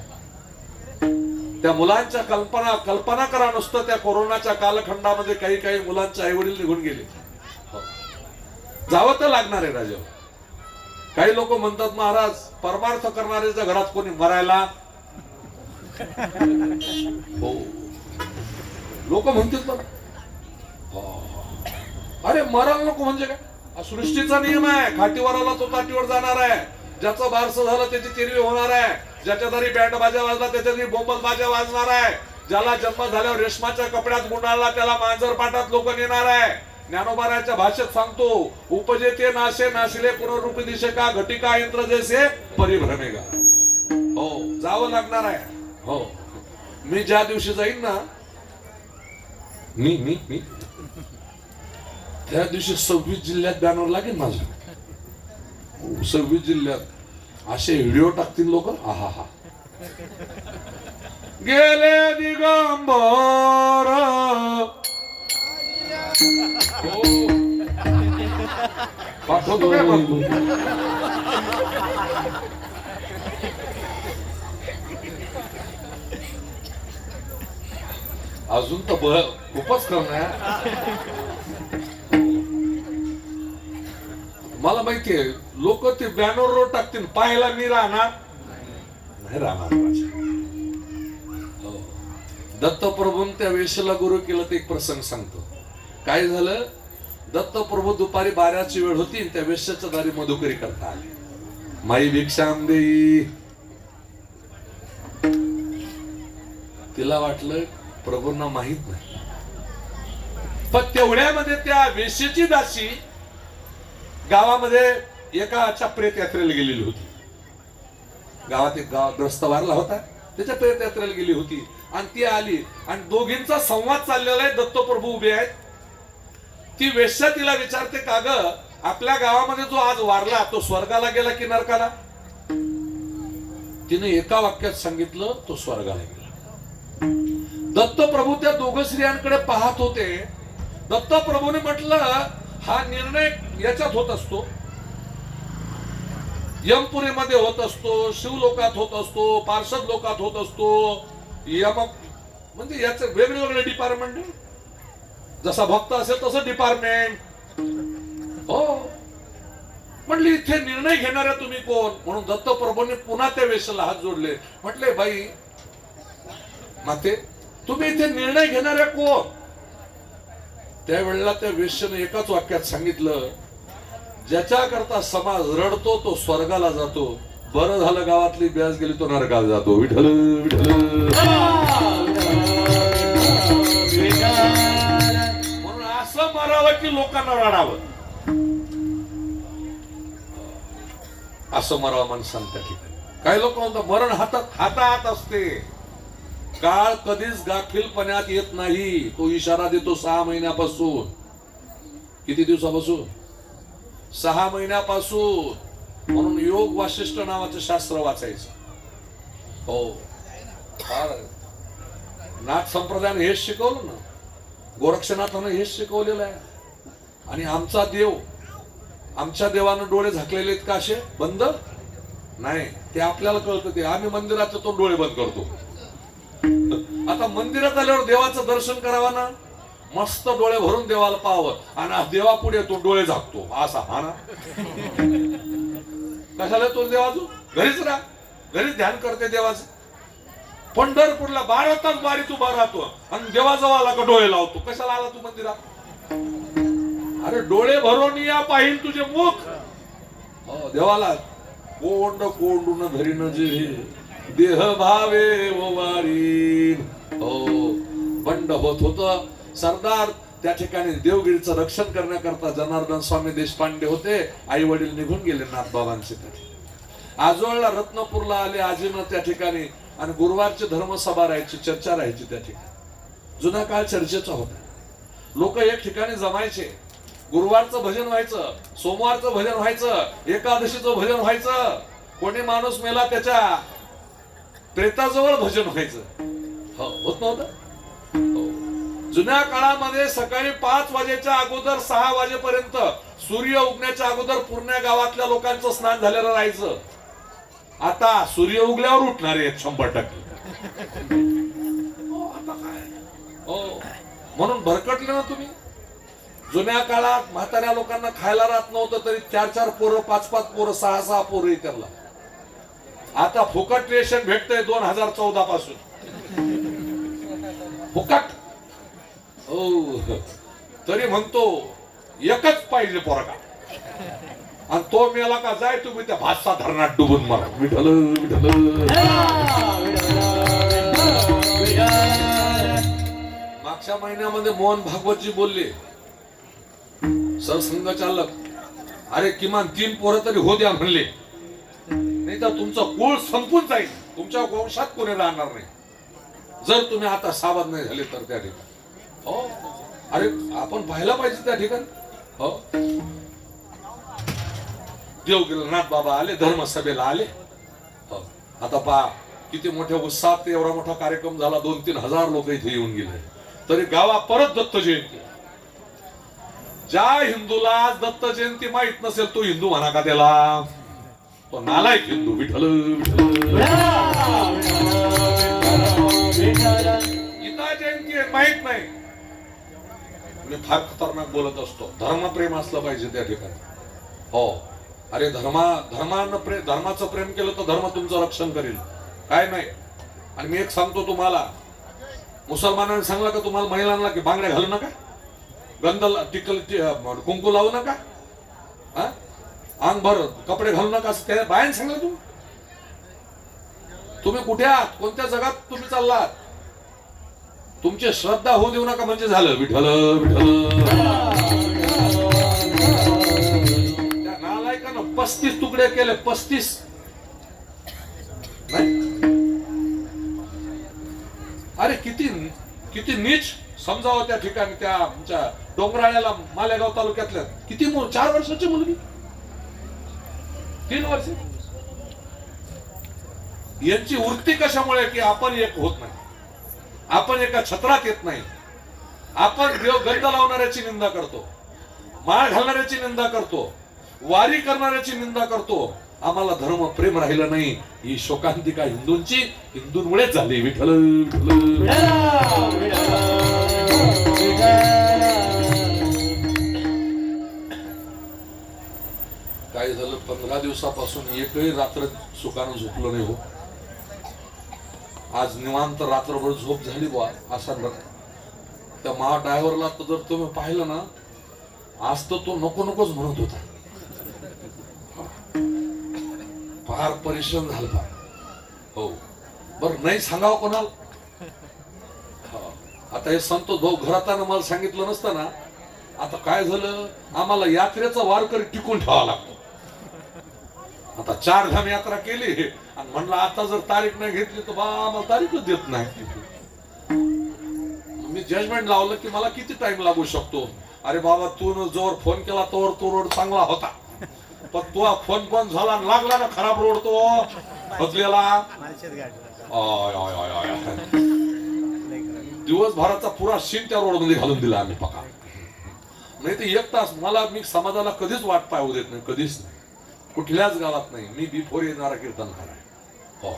त्या मुलांच्या कल्पना करा नुसतं त्या कोरोनाच्या कालखंडामध्ये काही मुलांचे आई वडील निघून गेले. जावं तर लागणार आहे राजा. काही लोक म्हणतात महाराज परमार्थ करणाऱ्याच्या घरात कोणी मरायला. हो लोक म्हणतात ना अरे मरायला नको म्हणजे काय. सृष्टीचा नियम आहे. खाटीवर आला तो ताटीवर जाणार आहे. ज्याचं बारसं झालं त्याची चिरवी होणार आहे. ज्याच्या तरी बँड बाजा वाजला त्याच्या तरी बोंबल बाजा वाजणार आहे. ज्याला जन्म झाल्यावर रेशमाच्या कपड्यात गुंडाळला त्याला मांजर पाटात लोक नेणार आहे. ज्ञानोबाराच्या भाषेत सांगतो उपजेते नाशे नाशिले पुनरुपी दिशे का घटिका यंत्र जैसे परिभ्रमेगा. हो जावं लागणार आहे. हो मी ज्या दिवशी जाईन ना मी त्या दिवशी 26 जिल्ह्यात बॅनर लागेल माझं. 26 जिल्ह्यात असे व्हिडिओ टाकतील लोक. आहा हा गेले दिगंबर. पाठवतो काय म्हणतो. अजून तर खूपच करणार. मला माहितीये लोक ते बॅनरवर टाकतील पाहायला मी राहणार नाही राहणार. दत्तप्रभून त्या वेशेला गुरु केलं ते एक प्रसंग सांगतो. काय झालं दत्तप्रभू दुपारी 12ची वेळ होती. त्या वेश्याच्या दारी मधुकरी करता आली. माई भिक्षाम देई. तिला वाटलं प्रभूंना माहित नाही. पण तेवढ्यामध्ये त्या वेश्येची दासी गावामध्ये एका प्रेत यात्रेला गेलेली होती. गावात एक ग्रस्त वारला होता त्याच्या प्रेत यात्रेला गेली होती आणि ती आली आणि दोघींचा संवाद चाललेला आहे. दत्तप्रभू उभे आहेत. ती वेश्या तिला विचारते का ग आपल्या गावामध्ये जो आज वारला तो स्वर्गाला गेला की नरकाला. तिने एका वाक्यात सांगितलं तो स्वर्गाला गेला. दत्तप्रभू त्या दोघं स्त्रियांकडे पाहत होते. दत्तप्रभूने म्हटलं हा निर्णय याच्यात होत असतो यमपुरीमध्ये होत असतो शिवलोकात होत असतो पार्षद लोकात होत असतो. यम म्हणजे याचे वेगवेगळे डिपार्टमेंट. जसा भक्त असेल तसं डिपार्टमेंट. हो म्हटली इथे निर्णय घेणाऱ्या तुम्ही कोण. म्हणून दत्तप्रभूंनी पुन्हा त्या वेश्याला हात जोडले. म्हटले बाई माते तुम्ही इथे निर्णय घेणाऱ्या कोण. त्यावेळेला त्या वेश्याने एकाच वाक्यात सांगितलं ज्याच्या करता समाज रडतो तो स्वर्गाला जातो. बरं झालं गावातली ब्याज गेली तो नरकाला जातो. विठ्ठल विठ्ठल. म्हणून असं मारावं की लोकांना रडावं. असं मारावं माणसांना त्या ठिकाणी. काही लोक म्हणतात मरण हातात असते. काळ कधीच गाफीलपणात येत नाही. तो इशारा देतो 6 महिन्यापासून. किती दिवसापासून 6 महिन्यापासून. म्हणून योग वासिष्ठ नावाचं शास्त्र वाचायचं. हो नाथ संप्रदायाने हेच शिकवलं ना. गोरक्षनाथानं हेच शिकवलेलं आहे. आणि आमचा देव आमच्या देवानं डोळे झाकलेले आहेत का असे बंद नाही. ते आपल्याला कळतं. ते आम्ही मंदिराचे तो डोळे बंद करतो. आता मंदिरात आल्यावर देवाचं दर्शन करावं ना मस्त डोळे भरून देवाला पाहावं आणि देवा पुढे तो डोळे झाकतो असा. हा ना कशाला तो देवाचो घरीच राहा. घरीच ध्यान करते देवाचं. पंढरपूरला 12 तास बारीत उभा राहतो आणि देवाजवळ आला का डोळे लावतो. कशाला आला तू मंदिरात. अरे डोळे भरून या पाहिन तुझे मुख. देवाला कोंड कोंडून धरीन जे देह भावे ओवारीन. हो बंड होत होत. सरदार त्या ठिकाणी देवगिरीचं रक्षण करण्याकरता जनार्दन स्वामी देशपांडे होते. आई वडील निघून गेले नाथबाबांचे. आजोळला रत्नपूरला आले आजीनं त्या ठिकाणी आणि गुरुवारची धर्मसभा राहायची चर्चा राहायची त्या ठिकाणी. जुना काळ चर्चेचा होता. लोक एक ठिकाणी जमायचे. गुरुवारचं भजन व्हायचं सोमवारचं भजन व्हायचं एकादशीचं भजन व्हायचं. कोणी माणूस मेला त्याच्या प्रेताजवळ भजन व्हायचं. होत नव्हतं. जुन्या काळामध्ये सकाळी 5 वाजेच्या अगोदर 6 वाजेपर्यंत सूर्य उगण्याच्या अगोदर पूर्ण गावातल्या लोकांचं स्नान झालेलं राहायचं. आता सूर्य उगल्यावर उठणार आहेत 100%. हो, म्हणून भरकटले ना तुम्ही. जुन्या काळात म्हाताऱ्या लोकांना खायला राहत नव्हतं तरी 4-4 पोरं, 5-5 पोरं, 6-6 पोरं त्याला. आता फुकट रेशन भेटतंय 2014 पासून. फुकट. हो, तरी म्हणतो एकच पाहिजे पोरगा, आणि तो मेला का जाय तुम्ही त्या भाषा धरणात डुबून मारा. विठ्ठल विठ्ठल. मागच्या महिन्यामध्ये मोहन भागवतजी बोलले, सरसंघचालक, अरे किमान 3 पोरं तरी हो द्या म्हणले, नाही तर तुमचं कुळ संपून जाईल, तुमच्या वंशात कोणी राहणार नाही जर तुम्ही आता सावध नाही झाले तर. त्या ठिकाणी हो, अरे आपण पाहायला पाहिजे त्या ठिकाणी. हो, देवगिरीनाथ बाबा आले, धर्मसभेला आले. हो, आता पहा किती मोठ्या उत्साहात एवढा मोठा कार्यक्रम झाला. 2-3 हजार लोक इथे येऊन गेले. तरी गावा परत दत्त जयंती. ज्या हिंदूला दत्त जयंती माहित नसेल तो हिंदू म्हणा का त्याला? तो नालायक हिंदू. विठ्ठल विठ्ठल. गीता जयंती माहित नाही. मी फार खतरनाक बोलत असतो. धर्मप्रेम असलं पाहिजे त्या ठिकाणी. हो, अरे धर्माचं प्रेम केलं तर धर्म तुमचं रक्षण करेल, काय नाही. आणि मी एक सांगतो तुम्हाला, मुसलमानांनी सांगलं का तुम्हाला महिलांना की बांगड्या घालू नका, गंध टिकल कुंकू लावू नका, अंग भर कपडे घालू नका, असं त्या बायाने सांगलं. तुम्ही कुठे आहात, कोणत्या जगात तुम्ही चाललात? तुमची श्रद्धा होऊ देऊ नका म्हणजे झालं. विठ्ठल विठ्ठल. त्या नालायकानं 35 तुकडे केले. 35 नाही. अरे किती किती नीच समजावं त्या ठिकाणी. त्या आमच्या डोंगराळ्याला मालेगाव तालुक्यातल्या किती 4 वर्षाची मुलगी, 3 वर्ष. यांची वृत्ती कशामुळे की आपण एक होत नाही, आपण एका छत्रात येत नाही, आपण देव गंध लावणाऱ्याची निंदा करतो, माळ घालणाऱ्याची निंदा करतो, वारी करणाऱ्याची निंदा करतो. आम्हाला धर्म प्रेम राहिलं नाही. ही शोकांतिका हिंदूंची हिंदूंमुळेच झाली. विठ्ठल विठ्ठल. काय झालं, 15 दिवसापासून एकही रात्र सुखानं झोपलो नाही हो. आज निवांत रात्रभर झोप झाली बुवा. असा त्या महा ड्रायव्हरला तर जर तुम्ही पाहिलं ना, आज तर तो नको नकोच म्हणत होता. फार परिश्रम झाला. हो, बर नाही सांगावं कोणाला. आता हे संतोष भाऊ घराताना मला सांगितलं नसतं ना, आता काय झालं, आम्हाला यात्रेचा वारकरी टिकून ठेवावा लागतो. आता 4 धाम यात्रा केली आणि म्हणलं आता जर तारीख नाही घेतली तर बा आम्हाला तारीखच देत नाही. मी जजमेंट लावलं की मला किती टाइम लागू शकतो. अरे बाबा, तू जोर फोन केला तोवर तो रोड चांगला होता, पण तो फोन बंद झाला लागला ना खराब रोड तो बदलेला. दिवसभराचा पुरा शीन त्या रोड मध्ये घालून दिला आम्ही पका. नाही तर 1 तास मला, मी समाजाला कधीच वाट पाहू देत नाही, कधीच नाही, कुठल्याच गावात नाही. मी बिफोर येणारा कीर्तनकार आहे. हो,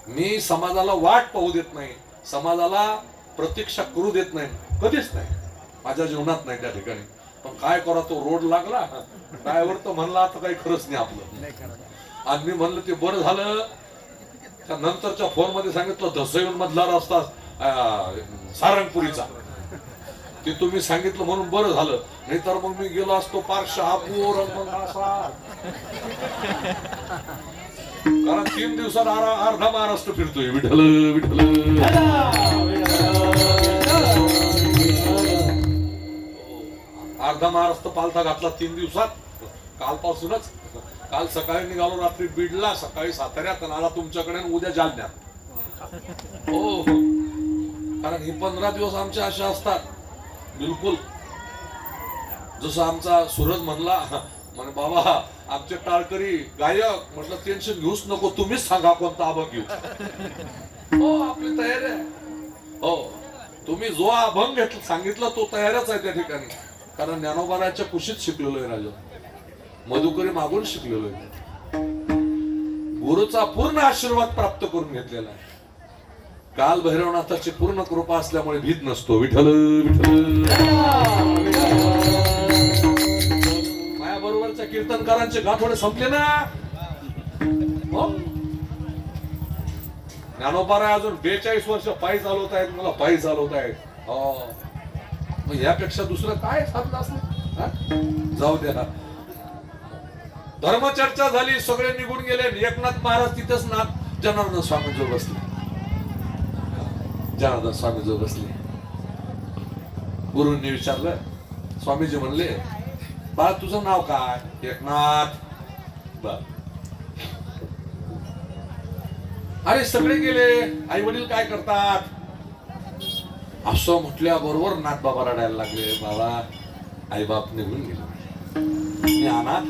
मी समाजाला वाट पाहू देत नाही, समाजाला प्रतीक्षा करू देत नाही, कधीच नाही, माझ्या जीवनात नाही त्या ठिकाणी. पण काय करा, तो रोड लागला, ड्रायव्हर तर म्हणला आता काही खरंच नाही आपलं. आणि मी म्हणलं ते बरं झालं. त्या नंतरच्या फोन मध्ये सांगितलं दसईन मधला रस्ता सारंगपुरीचा, ते तुम्ही सांगितलं म्हणून बरं झालं. नाही तर मग मी गेलो असतो पार शहापूर. कारण 3 दिवसात अर्धा महाराष्ट्र फिरतोय. विठ्ठल विठ्ठल. अर्धा महाराष्ट्र पालथा घातला 3 दिवसात. कालपासूनच, काल सकाळी निघालो, रात्री बीडला, सकाळी साताऱ्यात, आला तुमच्याकडे, उद्या जालन्यात. हो, कारण हे 15 दिवस आमचे असे असतात. बिलकुल जसं आमचा सूरज म्हणला, म्हणे बाबा आमचे टाळकरी गायक, म्हटलं टेन्शन घेऊच नको, तुम्हीच सांगा कोणता अभंग घेऊ. हो, आपली तयारी आहे. हो, तुम्ही जो अभंग घेतला सांगितलं तो तयारच आहे त्या ठिकाणी. कारण ज्ञानोबाराच्या कुशीत शिकलेलो आहे राजा, मधुकरी मागून शिकलेलो आहे, गुरुचा पूर्ण आशीर्वाद प्राप्त करून घेतलेला आहे. काल भैरवनाथाची पूर्ण कृपा असल्यामुळे भीत नसतो. विठ्ठल विठ्ठल. माझ्या बरोबरच्या कीर्तनकारांचे गाठोडे संपले ना. हो? ज्ञानोबाराय अजून 42 वर्ष पायी चालवत आहेत. मला पायी चालवत आहेत. हो, मग यापेक्षा दुसरं काय साधलं असलं. जाऊ द्या. धर्मचर्चा झाली, सगळे निघून गेले. एकनाथ महाराज तिथेच नाथ जनार्दन स्वामी जो बसले. जनार्दन स्वामी जो बसले. गुरुंनी विचारलं. स्वामीजी म्हणले, बाळ तुझं नाव काय? एकनाथ. बर. अरे सगळे गेले, आई वडील काय करतात? असं म्हटल्याबरोबर नाथ बाबा रडायला लागले. बाबा आई बाप निघून गेले, मी अनाथ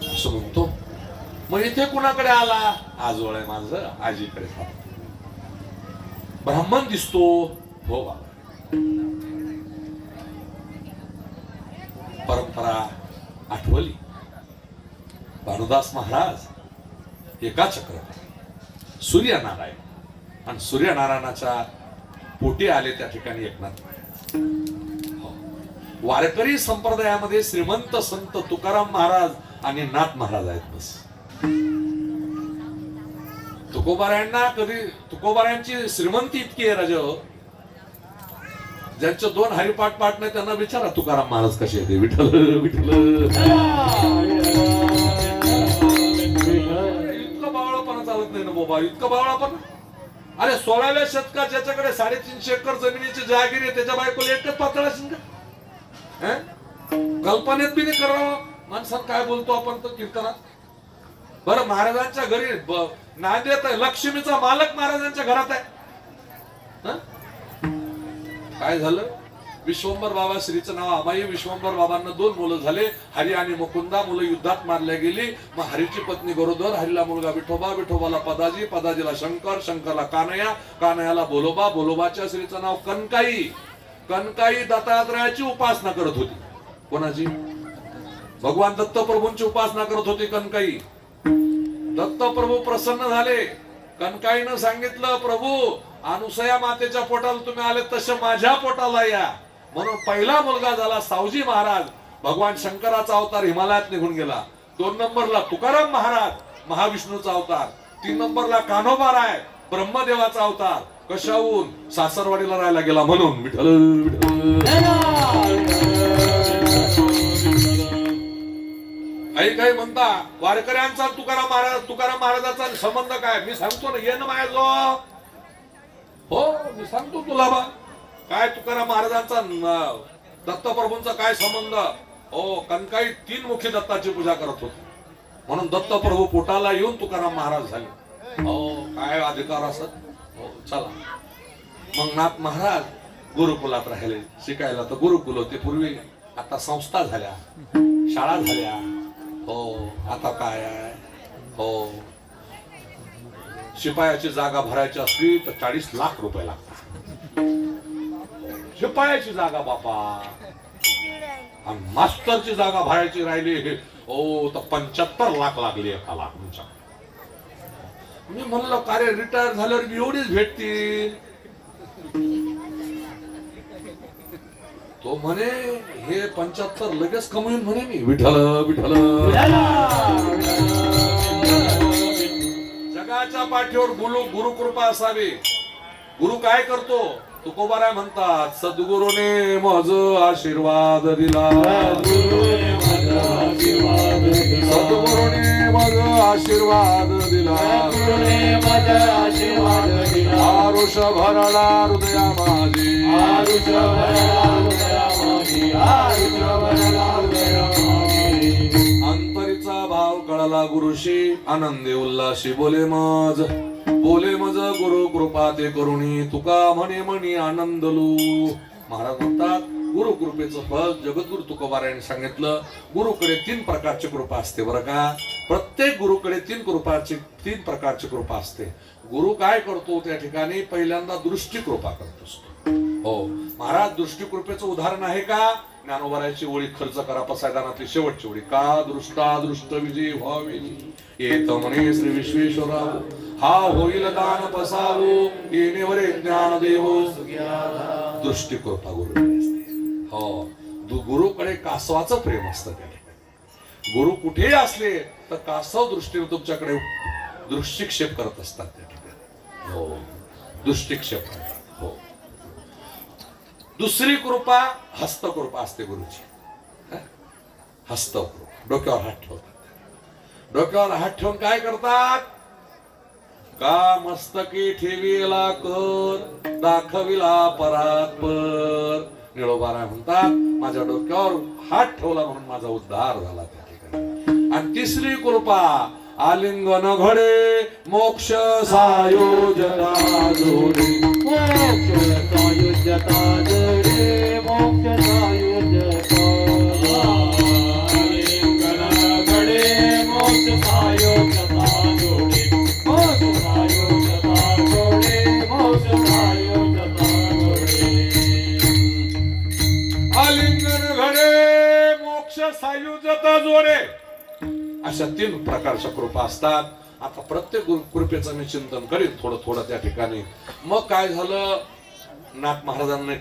असं म्हणतो. मग इथे कुणाकडे आला? आजोळ आहे माझं, आजीकडे. ब्राह्मण दिसतो. हो बाबा. परंपरा आठवली. भानुदास महाराज एका चक्र सूर्यनारायण आणि सूर्यनारायणाच्या पोटी आले त्या ठिकाणी एकनाथ. वारकरी संप्रदायामध्ये श्रीमंत संत तुकाराम महाराज आणि नाथ महाराज आहेत. बस. तुकोबारायांना कधी तुकोबारायांची श्रीमंती इतकी आहे राजा, ज्यांचे 2 हरिपाठ पाठ नाही त्यांना विचारा तुकाराम महाराज कसे येते. विठ्ठल विठ्ठल. इतकं बावळापणा चालत नाही ना बाबा, इतकं बावळापणा. अरे 16व्या शतकात ज्याच्याकडे 350 एकर जमिनीची जहागीर आहे त्याच्या बायकोला एकच पातळ असेल का? कल्पनेत बी नाही करावं. माणसानं काय बोलतो आपण तर कीर्तनात. बरं, महाराजांच्या घरी नांदेत आहे, लक्ष्मीचा मालक महाराजांच्या घरात आहे. काय झालं? विश्वंभर बाबा श्रीचं नाव अमाई. विश्वंभर बाबांना 2 मुलं झाले, हरी आणि मुकुंदा. मुलं युद्धात मारल्या गेली. मग हरीची पत्नी गरोदर, हरीला मुलगा विठोबा, विठोबाला पदाजी, पदाजीला शंकर, शंकरला कानया, कानयाला बोलोबा, बोलोबाच्या श्रीचं नाव कनकाई. कनकाई दत्तात्रयाची उपासना करत होती. कोणाची? भगवान दत्तप्रभूंची उपासना करत होती कनकाई. दत्तप्रभू प्रसन्न झाले. कनकाईनं सांगितलं, प्रभू अनुसया मातेच्या पोटाला तुम्ही आले तसे माझ्या पोटाला या. म्हणून पहिला मुलगा झाला सावजी महाराज. भगवान शंकराचा अवतार हिमालयात निघून गेला. 2 नंबरला तुकाराम महाराज, महाविष्णूचा अवतार. 3 नंबरला कान्होबाराय, ब्रह्मदेवाचा अवतार. कशाहून? सासरवाडीला राहायला गेला म्हणून. विठ्ठल विठ्ठल. आई काय म्हणता वारकऱ्यांचा तुकाराम महाराजाचा संबंध काय? मी सांगतो ना, ये ना माझ्याजवळ. हो, मी सांगतो तुला बा काय तुकाराम महाराजांचा दत्तप्रभूंचा काय संबंध. हो, कनकाई 3 मुखी दत्ताची पूजा करत होते म्हणून दत्तप्रभू पोटाला येऊन तुकाराम महाराज झाले. हो, काय अधिकार असत. हो, चला. मग नाथ महाराज गुरुकुलात राहिले शिकायला. तर गुरुकुल होते पूर्वी, आता संस्था झाल्या, शाळा झाल्या. हो, आता काय आहे. हो, शिपायाची जागा भरायची असली तर 40 लाख रुपये लागतात. शिपायाची जागा बापा. आणि मास्टरची जागा भरायची राहिली हो तर 75 लाख लागली एकाला. मी म्हणलं कार्य रिटायर झाल्यावर एवढीच भेटतील. तो म्हणे हे 75 लगेच कमवून म्हणे मी. विठ्ठल विठ्ठल. जगाच्या पाठीवर गुरुकृपा असावी. गुरु काय करतो? तुकोबाराय म्हणतात, सद्गुरूने मज आशीर्वाद दिला. सद्गुरूने मज आशीर्वाद दिला. आरुष भरला हृदया माझी. अंतरीचा भाव कळला गुरुशी. आनंदी उल्हासी बोले मज. बोले मज गुरु कृपा ते करुणी. तुका म्हणे म्हणी आनंदलू. महाराज म्हणतात गुरु कृपेचं फळ जगद्गुरु तुकोबारायांनी सांगितलं. गुरुकडे 3 प्रकारची कृपा असते बरं का. प्रत्येक गुरुकडे 3 प्रकारची कृपा असते. गुरु काय करतो त्या ठिकाणी? पहिल्यांदा दृष्टी कृपा करतो. हो, महाराज दृष्टी कृपेचं उदाहरण आहे का? ज्ञानोबराची ओळी खर्च करा पसायदानातली शेवटची ओळी का दृष्टादृष्ट विजय व्हावे येत म्हणे श्री विश्वेश्वराव हा होईल दान पसावो येणे वरे ज्ञान देव दृष्टी कृपा गुरु हो गुरुकडे कासवाचं प्रेम असतं त्या ठिकाणी गुरु कुठेही असले तर कासव दृष्टीने तुमच्याकडे दृष्टिक्षेप करत असतात त्या ठिकाणी हो दृष्टिक्षेप करतात हो दुसरी कृपा हस्तकृपा असते गुरुची हस्तकृपा डोक्यावर हात ठेवतात डोक्यावर हात ठेवून काय करतात का मस्तकी ठेवीला कर दाखविला परात्पर निळोबाराय म्हणतात माझ्या डोक्यावर हात ठेवला म्हणून माझा उद्धार झाला त्या ठिकाणी आणि तिसरी कृपा आलिंगन घडे मोक्ष सायोजता जोडे मोक्ष सायुज्यता जोडे मोक्ष सायुज्यता आलिंगन घडे मोक्ष सायुज्यता जोडे मोक्ष सायुज्यता जोडे मोक्ष सायुज्यता जोडे आलिंगन घडे मोक्ष सायुज्यता जोडे अशा 3 प्रकारच्या कृपा असतात आता प्रत्येक कृपेचं मी चिंतन करीन थोडं थोडं त्या ठिकाणी मग काय झालं नाथ महाराजांना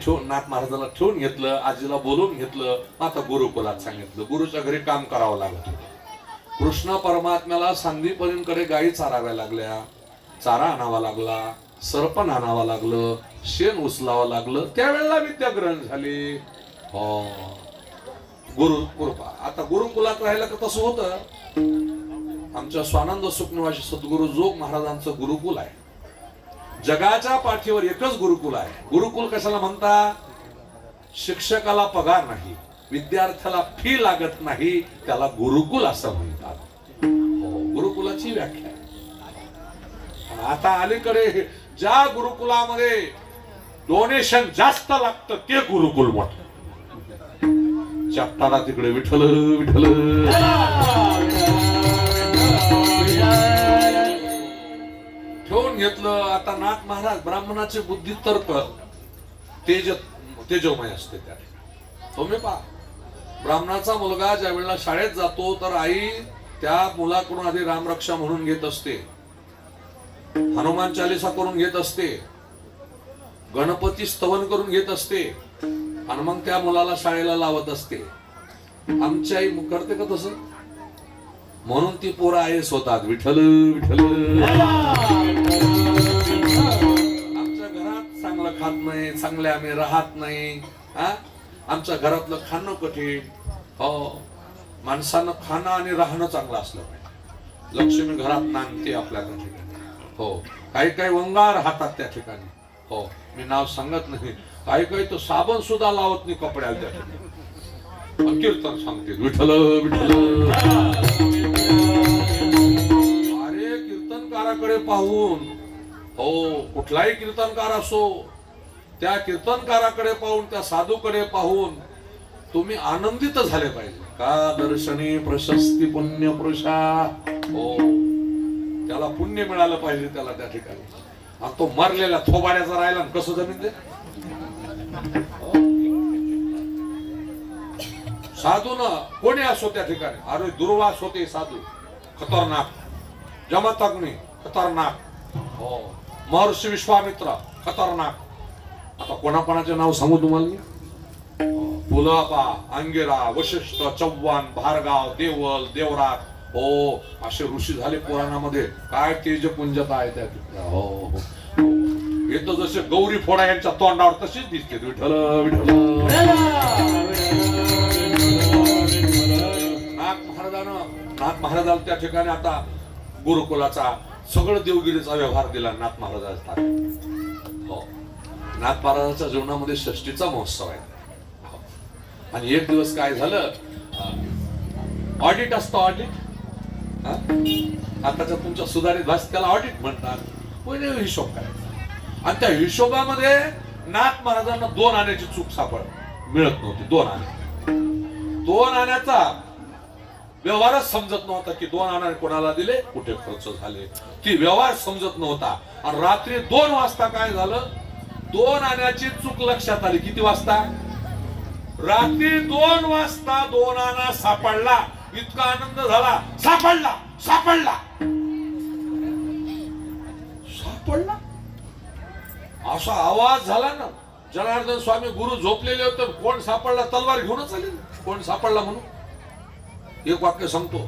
ठेवून घेतलं आजीला बोलून घेतलं आता गुरुकुलात सांगितलं गुरुच्या घरी काम करावं लागत होतं कृष्ण परमात्म्याला सांदीपर्यंतकडे गायी चाराव्या लागल्या चारा आणावा लागला सरपण आणावं लागलं शेण उचलावं लागलं त्यावेळेला विद्या ग्रहण झाली हो गुरु कृपा आता गुरुकुलात राहिलं का तसं होतं आमच्या स्वानंद सुखनिवासी सद्गुरु जोग महाराजांचं गुरुकुल आहे जगाच्या पाठीवर एकच गुरुकुल आहे गुरुकुल कशाला म्हणता शिक्षकाला पगार नाही विद्यार्थ्याला फी लागत नाही त्याला गुरुकुल असं म्हणतात गुरुकुलाची व्याख्या आहे आता अलीकडे ज्या गुरुकुलामध्ये डोनेशन जास्त लागतं ते गुरुकुल मोठं चपटाला तिकडे विठ्ठल विठ्ठल ठेवून घेतलं आता नाथ महाराज ब्राह्मणाची बुद्धी तर्क तेजोमय असते त्या तुम्ही पहा ब्राह्मणाचा मुलगा ज्या वेळेला शाळेत जातो तर आई त्या मुलाकडून आधी रामरक्षा म्हणून घेत असते हनुमान चालीसा करून घेत असते गणपती स्तवन करून घेत असते आणि मग त्या मुलाला शाळेला लावत असते आमची आई करते का तसं म्हणून ती पोरं आयस होतात विठ्ठल विठ्ठल आमच्या घरात चांगलं खात नाही चांगले आम्ही राहत नाही आमच्या घरातलं खाणं कठीण हो माणसानं खाणं आणि राहणं चांगलं असलं पाहिजे लक्ष्मी घरात नांदते आपल्या ठिकाणी हो काही काही वंगार राहतात त्या ठिकाणी हो मी नाव सांगत नाही काही काही तो साबण सुद्धा लावत नाही कपड्याला त्या ठिकाणी कीर्तन सांगते विठ्ठल विठ्ठल अरे कीर्तनकाराकडे पाहून हो कुठलाही कीर्तनकार असो त्या कीर्तनकाराकडे पाहून त्या साधूकडे पाहून तुम्ही आनंदित झाले पाहिजे का दर्शनी प्रशस्ती पुण्य पुरुषा हो त्याला पुण्य मिळालं पाहिजे त्याला त्या ठिकाणी आणि तो मरलेला थोबाड्याचा राहिला कसं जमीन ते साधू ना कोणी असो त्या ठिकाणी अरे दुर्वास होते साधू खतरनाक जमदग्नी खतरनाक हो महर्षी विश्वामित्र खतरनाक आता कोणाकोणाचे नाव सांगू तुम्हाला मी पुलपा अंगिरा वशिष्ठ चव्हाण भारगाव देवल देवरात हो असे ऋषी झाले पुराणामध्ये काय तेजपुंजता आहे त्या ठिकाणी हो येतो जसे गौरी फोडा यांच्या तोंडावर तशीच दिसते विठ्ठल विठ्ठल नाथ महाराजांना त्या ठिकाणी आता गुरुकुलाचा सगळं देवगिरीचा व्यवहार दिला नाथ महाराजांचा हो नाथ महाराजांच्या जीवनामध्ये षष्टीचा महोत्सव आहे आणि एक दिवस काय झालं ऑडिट असतं ऑडिट आताच्या तुमच्या सुधारित भाषेत त्याला ऑडिट म्हणतात पहिले हिशोब करायचा आणि त्या हिशोबामध्ये नाथ महाराजांना 2 आण्याची चूक मिळत नव्हती 2 आणे 2 आण्याचा व्यवहारच समजत नव्हता की 2 आणे कोणाला दिले कुठे खर्च झाले ती व्यवहार समजत नव्हता आणि रात्री 2 वाजता काय झालं 2 आण्याची चूक लक्षात आली किती वाजता रात्री 2 वाजता 2 आणा सापडला. इतका आनंद झाला. सापडला सापडला सापडला असा आवाज झाला ना. जनार्दन स्वामी गुरु झोपलेले होते. कोण सापडला तलवार घेऊनच आले. कोण सापडला म्हणून एक वाक्य सांगतो.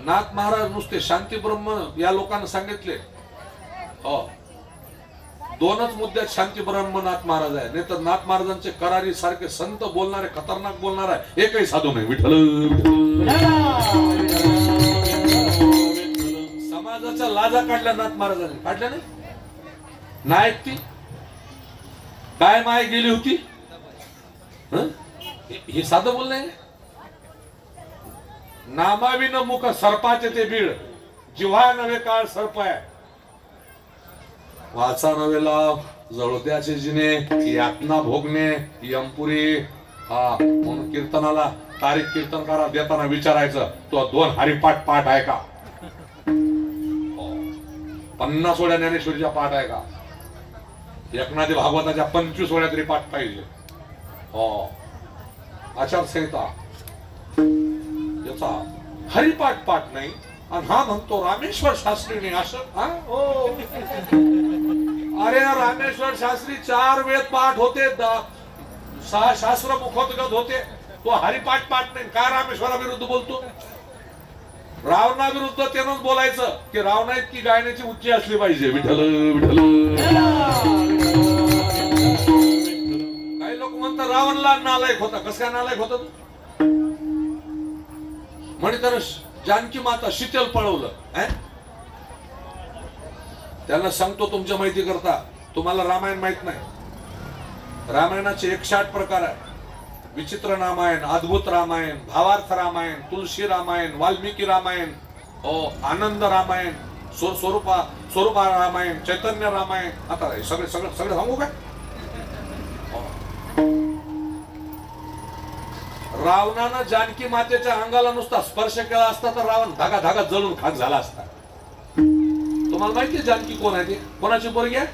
नाथ महाराज नुसते शांती ब्रह्म या लोकांना सांगितले. हो 2च मुद्द्यात शांती ब्रह्म नाथ महाराज आहे. नाही तर नाथ महाराजांचे करारी सारखे संत बोलणारे खतरनाक बोलणारा एकही साधू नाही. विठ्ठल समाजाच्या लाजा काढल्या नाथ महाराजांनी. काढल्या नाही नायक ती काय माय गेली होती. हे साधं बोल नाही. नामाविन मुख सर्पाचे ते बीड जिव्हा नव्हे काळ सर्प आहे. वाचा नव्हे लाव जळत्याचे जिने यातना भोगणे यमपुरी. हा म्हणून कीर्तनाला तारीख कीर्तनकारा देताना विचारायचं तो 2 हरिपाठ पाठ आहे का. 50 ओळ्या ज्ञानेश्वरीच्या पाठ आहे का. एकनाथी भागवताच्या 25 ओळ्या तरी पाठ पाहिजे. हो आचारसंहिता याचा हरिपाठ पाठ नाही. आणि हा म्हणतो रामेश्वर शास्त्रीने असं. हा हो अरे रामेश्वर शास्त्री 4 वेद पाठ होते. 6 शास्त्र मुखोद्गत होते. तो हरिपाठ पाठ नाही. काय रामेश्वराविरुद्ध बोलतो. रावणाविरुद्ध त्यानंच बोलायचं की रावणा इतकी गायण्याची उच्ची असली पाहिजे. विठ्ठल विठ्ठल. काही लोक म्हणतात रावणला नालायक होता. कस काय नालायक होता तू. म्हणे तर जानकी माता शीतल पळवलं. त्यांना सांगतो तुमच्या माहिती करता. तुम्हाला रामायण माहित नाही. रामायणाचे 108 प्रकार आहे. विचित्र रामायण, अद्भुत रामायण, भावार्थ रामायण, तुलसी रामायण, वाल्मिकी रामायण, आनंद रामायण, स्वरूपा रामायण, चैतन्य रामायण. आता सगळे सगळं सगळं सांगू काय. रावणानं जानकी मातेच्या अंगाला नुसता स्पर्श केला असता तर रावण धागा धागा जळून खाक झाला असता. तुम्हाला माहितीये जानकी कोण आहे. ते कोणाची पोरगी आहे.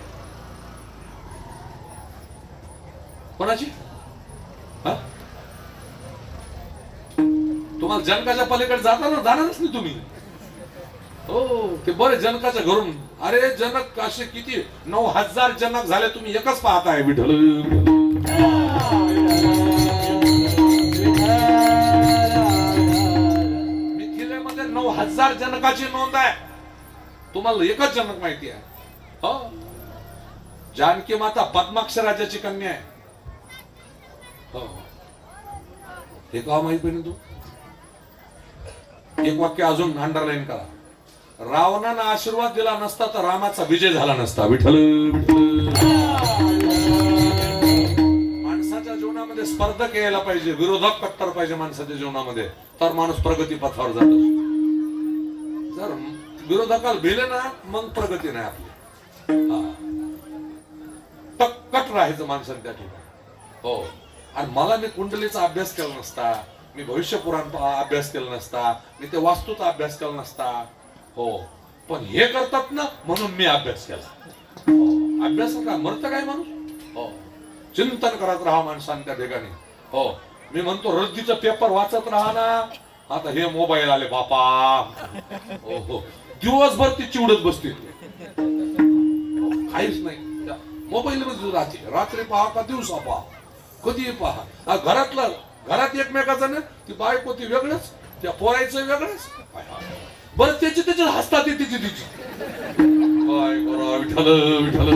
कोणाची. तुम्हाला जनकाच्या पलीकडे जाताना जाणारच नाही तुम्ही. हो ते बरे जनकाच्या घरून. अरे जनक असे किती 9000 जनक झाले. तुम्ही एकच पाहताय. विठ्ठल मिथिलेमध्ये 9000 जनकाची नोंद आहे. तुम्हाला एकच जनक माहिती आहे. हो जानकी माता पद्माक्ष राजाची कन्या आहे. हो हे का माहित पाहिजे. तू एक वाक्य अजून अंडरलाईन करा. रावणानं आशीर्वाद दिला नसता तर रामाचा विजय झाला नसता. विठ्ठल माणसाच्या जीवनामध्ये स्पर्धक यायला पाहिजे. विरोधक कट्टर पाहिजे माणसाच्या जीवनामध्ये. तर माणूस प्रगती पथावर जातो. जर विरोधकाला भिले ना मग प्रगती नाही आपली. कट राहायचं माणसाने त्या ठिकाणी. हो आणि मला मी कुंडलीचा अभ्यास केला नसता. मी भविष्य पुराण अभ्यास केला नसता. मी ते वास्तूचा अभ्यास केला नसता. हो पण हे करतात ना म्हणून मी अभ्यास केला. अभ्यास काय मरत काय माणूस. हो चिंतन करत राहा माणसाने त्या ठिकाणी. हो मी म्हणतो रद्दीचं पेपर वाचत राहा ना. आता हे मोबाईल आले बापा. हो दिवसभर ती चिवडत बसते. काहीच नाही मोबाईल मध्ये राहते. रात्री पहा का दिवसा पहा कधी पहा. घरात एकमेकाचं ना ती बायको ती वेगळंच त्या पोरायचं वेगळंच. बरं त्याची त्याची हसतात तिची तिची. काय करा विठ्ठल विठ्ठल.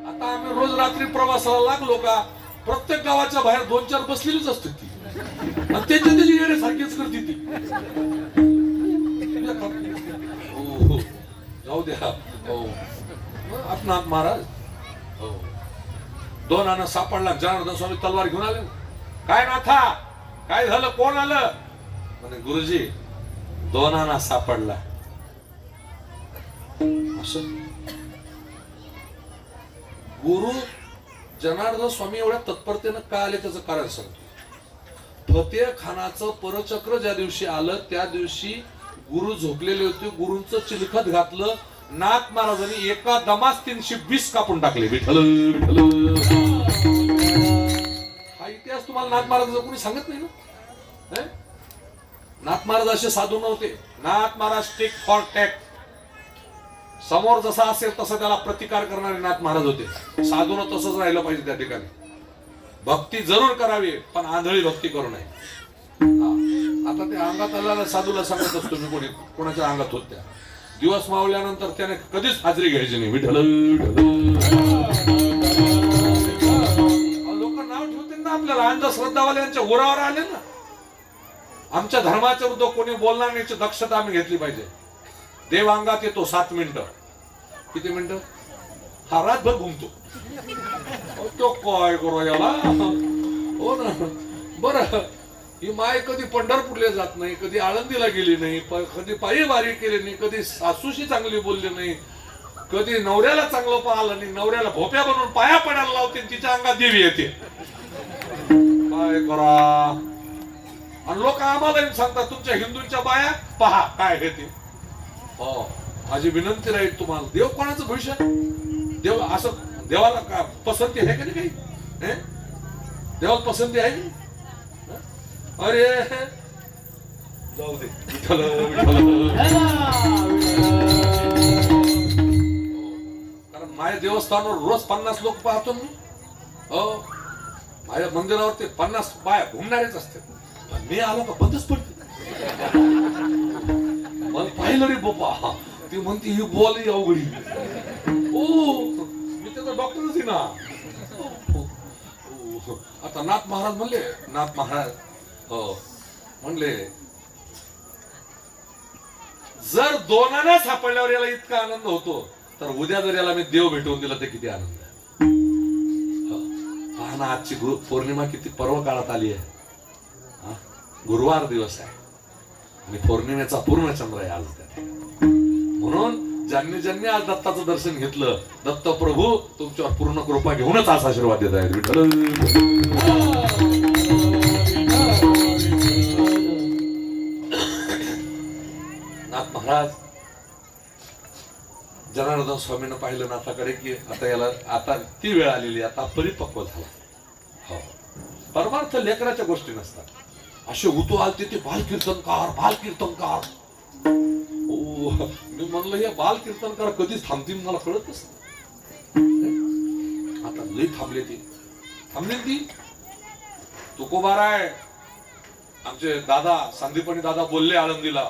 आता आम्ही रोज रात्री प्रवासाला लागलो का प्रत्येक गावाच्या बाहेर 2-4 बसलेलीच असते ती. आणि त्याची येण्यासारखीच करते ती. हो जाऊ द्या. हो नाथ महाराज. हो 2 आणा सापडला. जनार्दन स्वामी तलवार घेऊन आले. काय नाथा काय झालं. कोण आलं. म्हणे गुरुजी 2 आणा सापडला. असं गुरु जनार्दन स्वामी एवढ्या तत्परतेनं का आले त्याचं कारण सांगतो. फतेह खानाचं परचक्र ज्या दिवशी आलं त्या दिवशी गुरु झोपलेले होते. गुरूंचं चिलखत घातलं. नाथ महाराजांनी एका दमास 320 कापून टाकले. विठ्ठल विठ्ठल. हा इतिहास तुम्हाला नाथ महाराजांचा कोणी सांगत नाही ना. नाथ महाराज असे साधू नव्हते. Nath Maharaj take for tack. समोर जसा असेल तसं त्याला प्रतिकार करणारे नाथ महाराज होते. साधून तसंच राहिलं पाहिजे त्या ठिकाणी. भक्ती जरूर करावी पण आंधळी भक्ती करू नये. आता ते अंगात आलेल्या साधूला सांगत असतो मी, कोणी कोणाच्या अंगात होत त्या दिवस मावल्यानंतर त्याने कधीच हाजरी घ्यायची नाही. विठ्ठल लोक नाव ठेवतील ना आपल्याला. अंधश्रद्धावाल्यांच्या उरावर आले ना. आमच्या धर्माच्या विरुद्ध कोणी बोलणार नाही याची दक्षता आम्ही घेतली पाहिजे. देव अंगात येतो 7 मिनिटं. किती मिनिटं? हा रातभर घुमतो. तो काय करू याला. हो ना. बरं, ही माय कधी पंढरपूरला जात नाही, कधी आळंदीला गेली नाही, कधी पायी वारी केली नाही, कधी सासूशी चांगली बोलली नाही, कधी नवऱ्याला चांगलं पाहिलं नाही, नवऱ्याला भोप्या बनवून पाया पडायला लावते, तिच्या अंगात देवी येते. काय करा. आणि लोक आम्हाला सांगतात तुमच्या हिंदूंच्या बाया पहा काय आहे ते. हो, माझी विनंती राहील तुम्हाला. देव कोणाचं भविष्य? देव असं देवाला का पसंती आहे का नाही काही? देवाला पसंती आहे की? अरे जाऊ दे. विठ्ठल विठ्ठल. कारण माझ्या देवस्थानावर रोज 50 लोक पाहतो मी. हो, माझ्या मंदिरावरती 50 बाया घुमणारेच असते. मी आलो का बंदच पडते. मला पाहिलं रे बाप्पा. ती म्हणते ही बॉल अवघडी. ओ, मी त्याचा डॉक्टरच आहे ना. आता नाथ महाराज म्हणले. नाथ महाराज हो म्हणले, जर दोनांना सापडल्यावर याला इतका आनंद होतो तर उद्या जर याला मी देव भेटवून दिला तर किती आनंद आहे. पहा ना, आजची पौर्णिमा किती पर्व काळात आली आहे. गुरुवार दिवस आहे आणि पौर्णिमेचा पूर्ण चंद्र आहे आज. म्हणून ज्यांनी ज्यांनी आज दत्ताचं दर्शन घेतलं, दत्त प्रभू तुमच्यावर पूर्ण कृपा घेऊनच आज आशीर्वाद देत आहेत. विठ्ठल. नाथ महाराज जनार्दन स्वामींना पाहिलं नाथाकडे की आता याला आता ती वेळ आलेली, आता परिपक्व झाला. हो, परमार्थ लेकराच्या गोष्टी नसतात. असे उतू आलते ते बाल कीर्तनकार, बाल कीर्तनकार. ओ, मी म्हणलं हे बाल कीर्तनकार कधीच थांबतील मला कळत नसत. आता लई थांबले ती. थांबले ती. तुकोबाराय आमचे दादा संदीपनी दादा बोलले आळंदीला.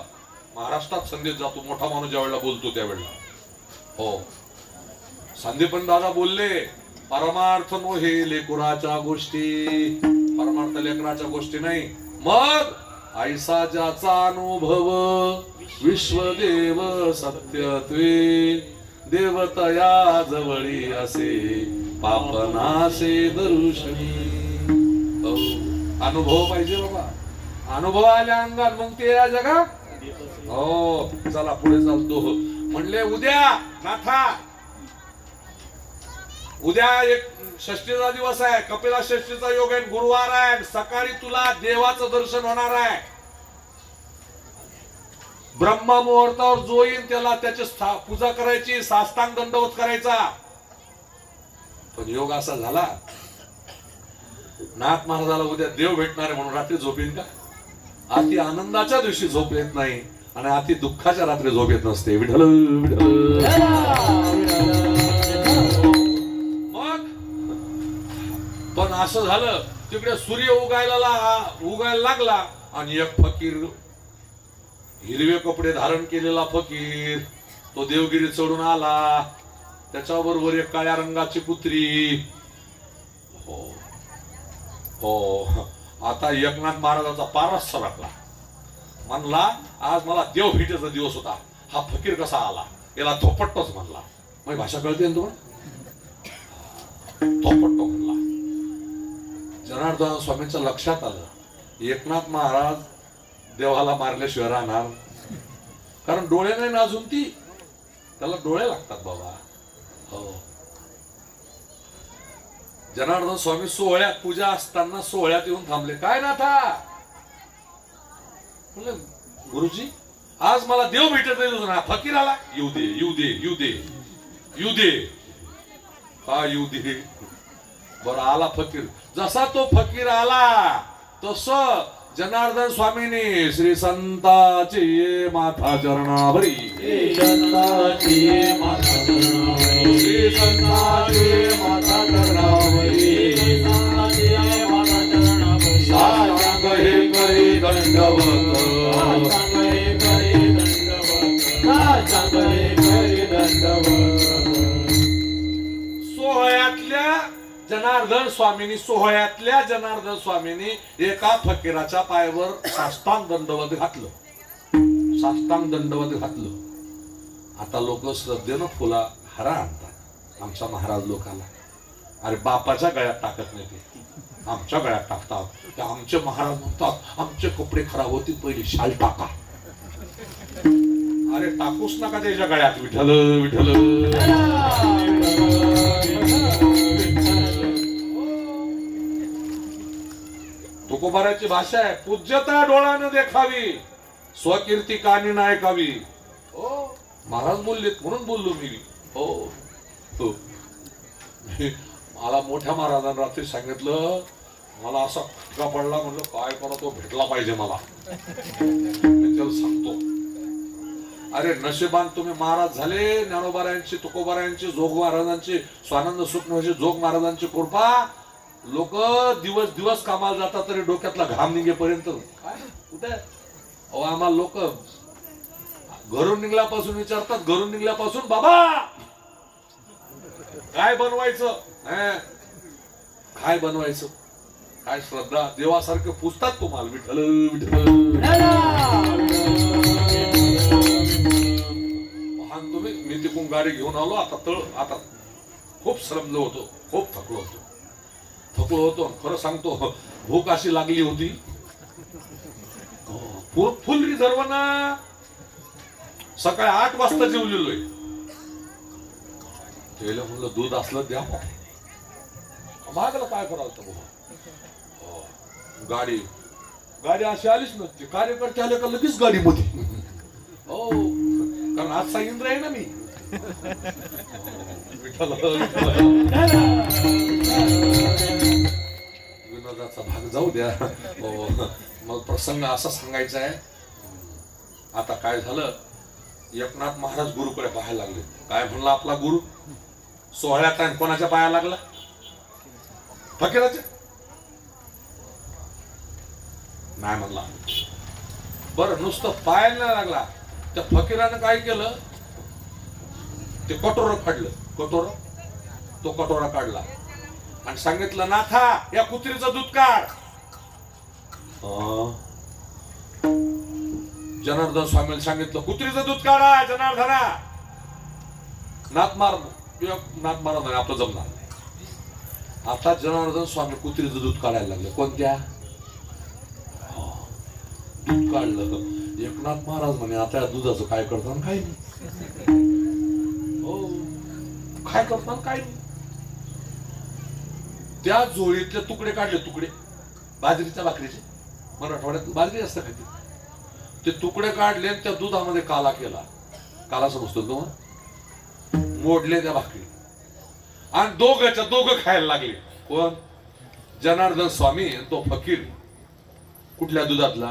महाराष्ट्रात संदेश जातो मोठा माणूस ज्या वेळेला बोलतो त्यावेळेला. हो, संदीपनी दादा बोलले, परमार्थ नो हे लेकुराच्या गोष्टी. परमार्थ लेकराच्या गोष्टी नाही. मग ऐसा ज्याचा अनुभव विश्वदेव सत्यत्वे देवतया जवळी असे पापनासे दर्शनी. अनुभव पाहिजे बाबा. अनुभव आल्या अंगात मग ते या जगात. हो, चला पुढे चालतो. म्हणले उद्या नाथा, उद्या एक षष्टीचा दिवस आहे. कपिला षष्टीचा योग आहे. गुरुवार आहे. सकाळी तुला देवाचं दर्शन होणार आहे. ब्रह्म मुहूर्तावर जो येईल त्याला त्याची पूजा करायची, साष्टांग दंडवत करायचा. पण योग असा झाला, नाथ महाराजाला उद्या देव भेटणार आहे म्हणून रात्री झोप येईल का? अति आनंदाच्या दिवशी झोप येत नाही आणि अति दुःखाच्या रात्री झोप येत नसते. विठ्ठल विठ्ठल. मग पण असं झालं, तिकडे सूर्य उगायला लागला आणि एक फकीर, हिरवे कपडे धारण केलेला फकीर, तो देवगिरी चढून आला. त्याच्याबरोबर एक काळ्या रंगाची कुत्री. हो हो, आता एकनाथ महाराजांचा पारस सरकला. म्हणला आज मला देव भेटीचा दिवस होता. हा फकीर कसा आला, याला धोपटतोच म्हणला. माझी भाषा कळते ना तुम्हाला? धोपटतो म्हणला. जनार्दन स्वामींच्या लक्षात आलं, एकनाथ महाराज देवाला मारल्याशिवाय राहणार. कारण डोळे नाही ना अजून ती, त्याला डोळे लागतात बाबा. हो, जनार्दन स्वामी सोहळ्यात पूजा असताना सोहळ्यात येऊन थांबले. काय नाथा? म्हणलं गुरुजी आज मला देव भेटत नाही ना, फकीर आला, येऊ दे येऊ दे येऊ दे येऊ दे, का येऊ दे. बरं आला फकीर. जसा तो फकीर आला तस जनार्दन स्वामींनी श्री संताची ये माथा चरणावरी, श्री संताची ये माता चरणावरी, श्री संताची ये माथा चरणावरी, श्री संताची ये माता चरणावरी, साष्टांग हे करी दंडवत, साष्टांग हे करी दंडवत, साष्टांग हे करी दंडवत. सोहळ्यातल्या जनार्दन स्वामींनी एका फकीराच्या पायावर साष्टांग दंडवत घातलं, साष्टांग दंडवत घातलं. आता लोक श्रद्धेनं फुला हारा आणतात आमच्या महाराज लोकाला. अरे बापाच्या गळ्यात टाकत नाही ते, आमच्या गळ्यात टाकतात. ते आमचे महाराज म्हणतात आमचे कपडे खराब होतील, पहिली शाल टाका. अरे टाकूच नका त्याच्या गळ्यात. विठ्ठल विठ्ठल. तुकोबाराची भाषा आहे, पूज्यता डोळ्यानं देखावी, स्वकीर्ती कानी नाही ऐकावी. हो महाराज बोललेत म्हणून बोललो मी. हो हो मला मोठ्या महाराजांनी रात्री सांगितलं, मला असा फटका पडला, म्हणलं काय करा तो भेटला पाहिजे मला. मी त्याला सांगतो, अरे नशिबान तुम्ही महाराज झाले. ज्ञानोबारायांची, तुकोबारायांची, जोग महाराजांची, स्वानंद सुखनची, जोग महाराजांची कृपा. लोक दिवस दिवस कामाला जातात तरी डोक्यातला घाम निघेपर्यंत काय कुठे. अहो आम्हाला लोक घरून निघल्यापासून विचारतात, घरून निघल्यापासून बाबा काय बनवायचं, काय बनवायचं, काय श्रद्धा, देवासारखं पुजतात तुम्हाला. विठ्ठल विठ्ठल. महान तुम्ही. मी तिकून गाडी घेऊन आलो. आता खूप श्रमलो होतो, खूप थकलो होतो. खरं सांगतो भूक अशी लागली होती, फुल रिझर्व ना. सकाळी 8 वाजता जेवलेलोय. त्याला म्हणलं दूध असलं द्या. मागला काय करायचं गाडी अशी आलीच नसते. कार्यकर्ते आले का लगेच गाडी मध्ये. हो कारण आजचा इंद्र आहे ना मी. विठ्ठल विनोदाचा भाग जाऊ द्या. मग प्रसंग असा सांगायचा आहे. आता काय झालं, एकनाथ महाराज गुरुकडे पाहायला लागले. काय म्हणला आपला गुरु? सोहळ्यात आहे कोणाच्या पाया लागला? फकीराच्या. नाही म्हणला. बरं नुसतं पायाला नाही लागला, त्या फकीरानं काय केलं, ते कटोरं काढलं. तो कटोरा काढला आणि सांगितलं, नाथा या कुत्रीचं दूध काढ. जनार्दन स्वामीला सांगितलं, कुत्रीचं दूध काढा जनार्दना. नाथ मारत आपलं जमणार. आता जनार्दन स्वामी कुत्रीचं दूध काढायला लागले. कोणत्या? दूध काढलं. एकनाथ महाराज म्हणे, आता या दुधाचं काय करतात? काय नाही. हो काय करतात? काय नाही. त्या झोळीतले तुकडे काढले, तुकडे बाजरीच्या भाकरीचे. मराठवाड्यात बाजरी असतं खाती. ते तुकडे काढले आणि त्या दुधामध्ये काला केला. काला समजतो तो, मोडले त्या भाकरी आणि दोघं खायला लागले. कोण? जनार्दन स्वामी आणि तो फकीर. कुठल्या दुधातला?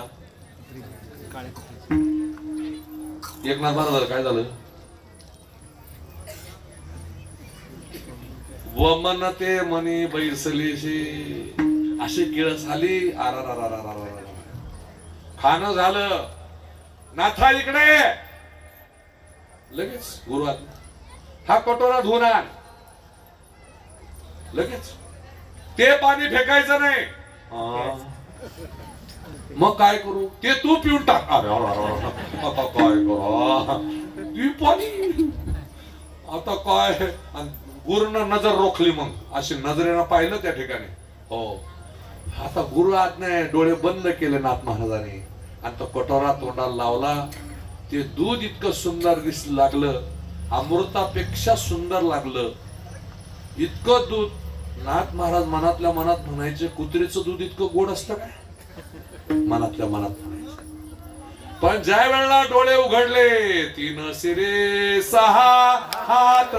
एकनाथ महाराज काय झालं? वमन ते मनी बैसलेशी अशी किळस आली. खाणं झालं. नाथा इकडे. लगेच गुरुवार हा कटोरा धुवून आण. लगेच ते पाणी फेकायचं नाही. मग काय करू? ते तू पिऊन टाक. आता काय करू? पाणी आता काय? गुरुनं नजर रोखली. मग अशी नजरेनं पाहिलं त्या ठिकाणी. हो आता गुरु आज्ञा, डोळे बंद केले नाथ महाराजांनी आणि तो कटोरा तोंडाला लावला. ते दूध इतकं सुंदर दिसू लागलं, अमृतापेक्षा सुंदर लागलं. इतकं दूध. नाथ महाराज मनातल्या मनात म्हणायचे, कुत्रीचं दूध इतकं गोड असतं काय? मनातल्या मनात म्हणायचं. पण ज्या वेळेला डोळे उघडले, 3 शिरे 6 हात,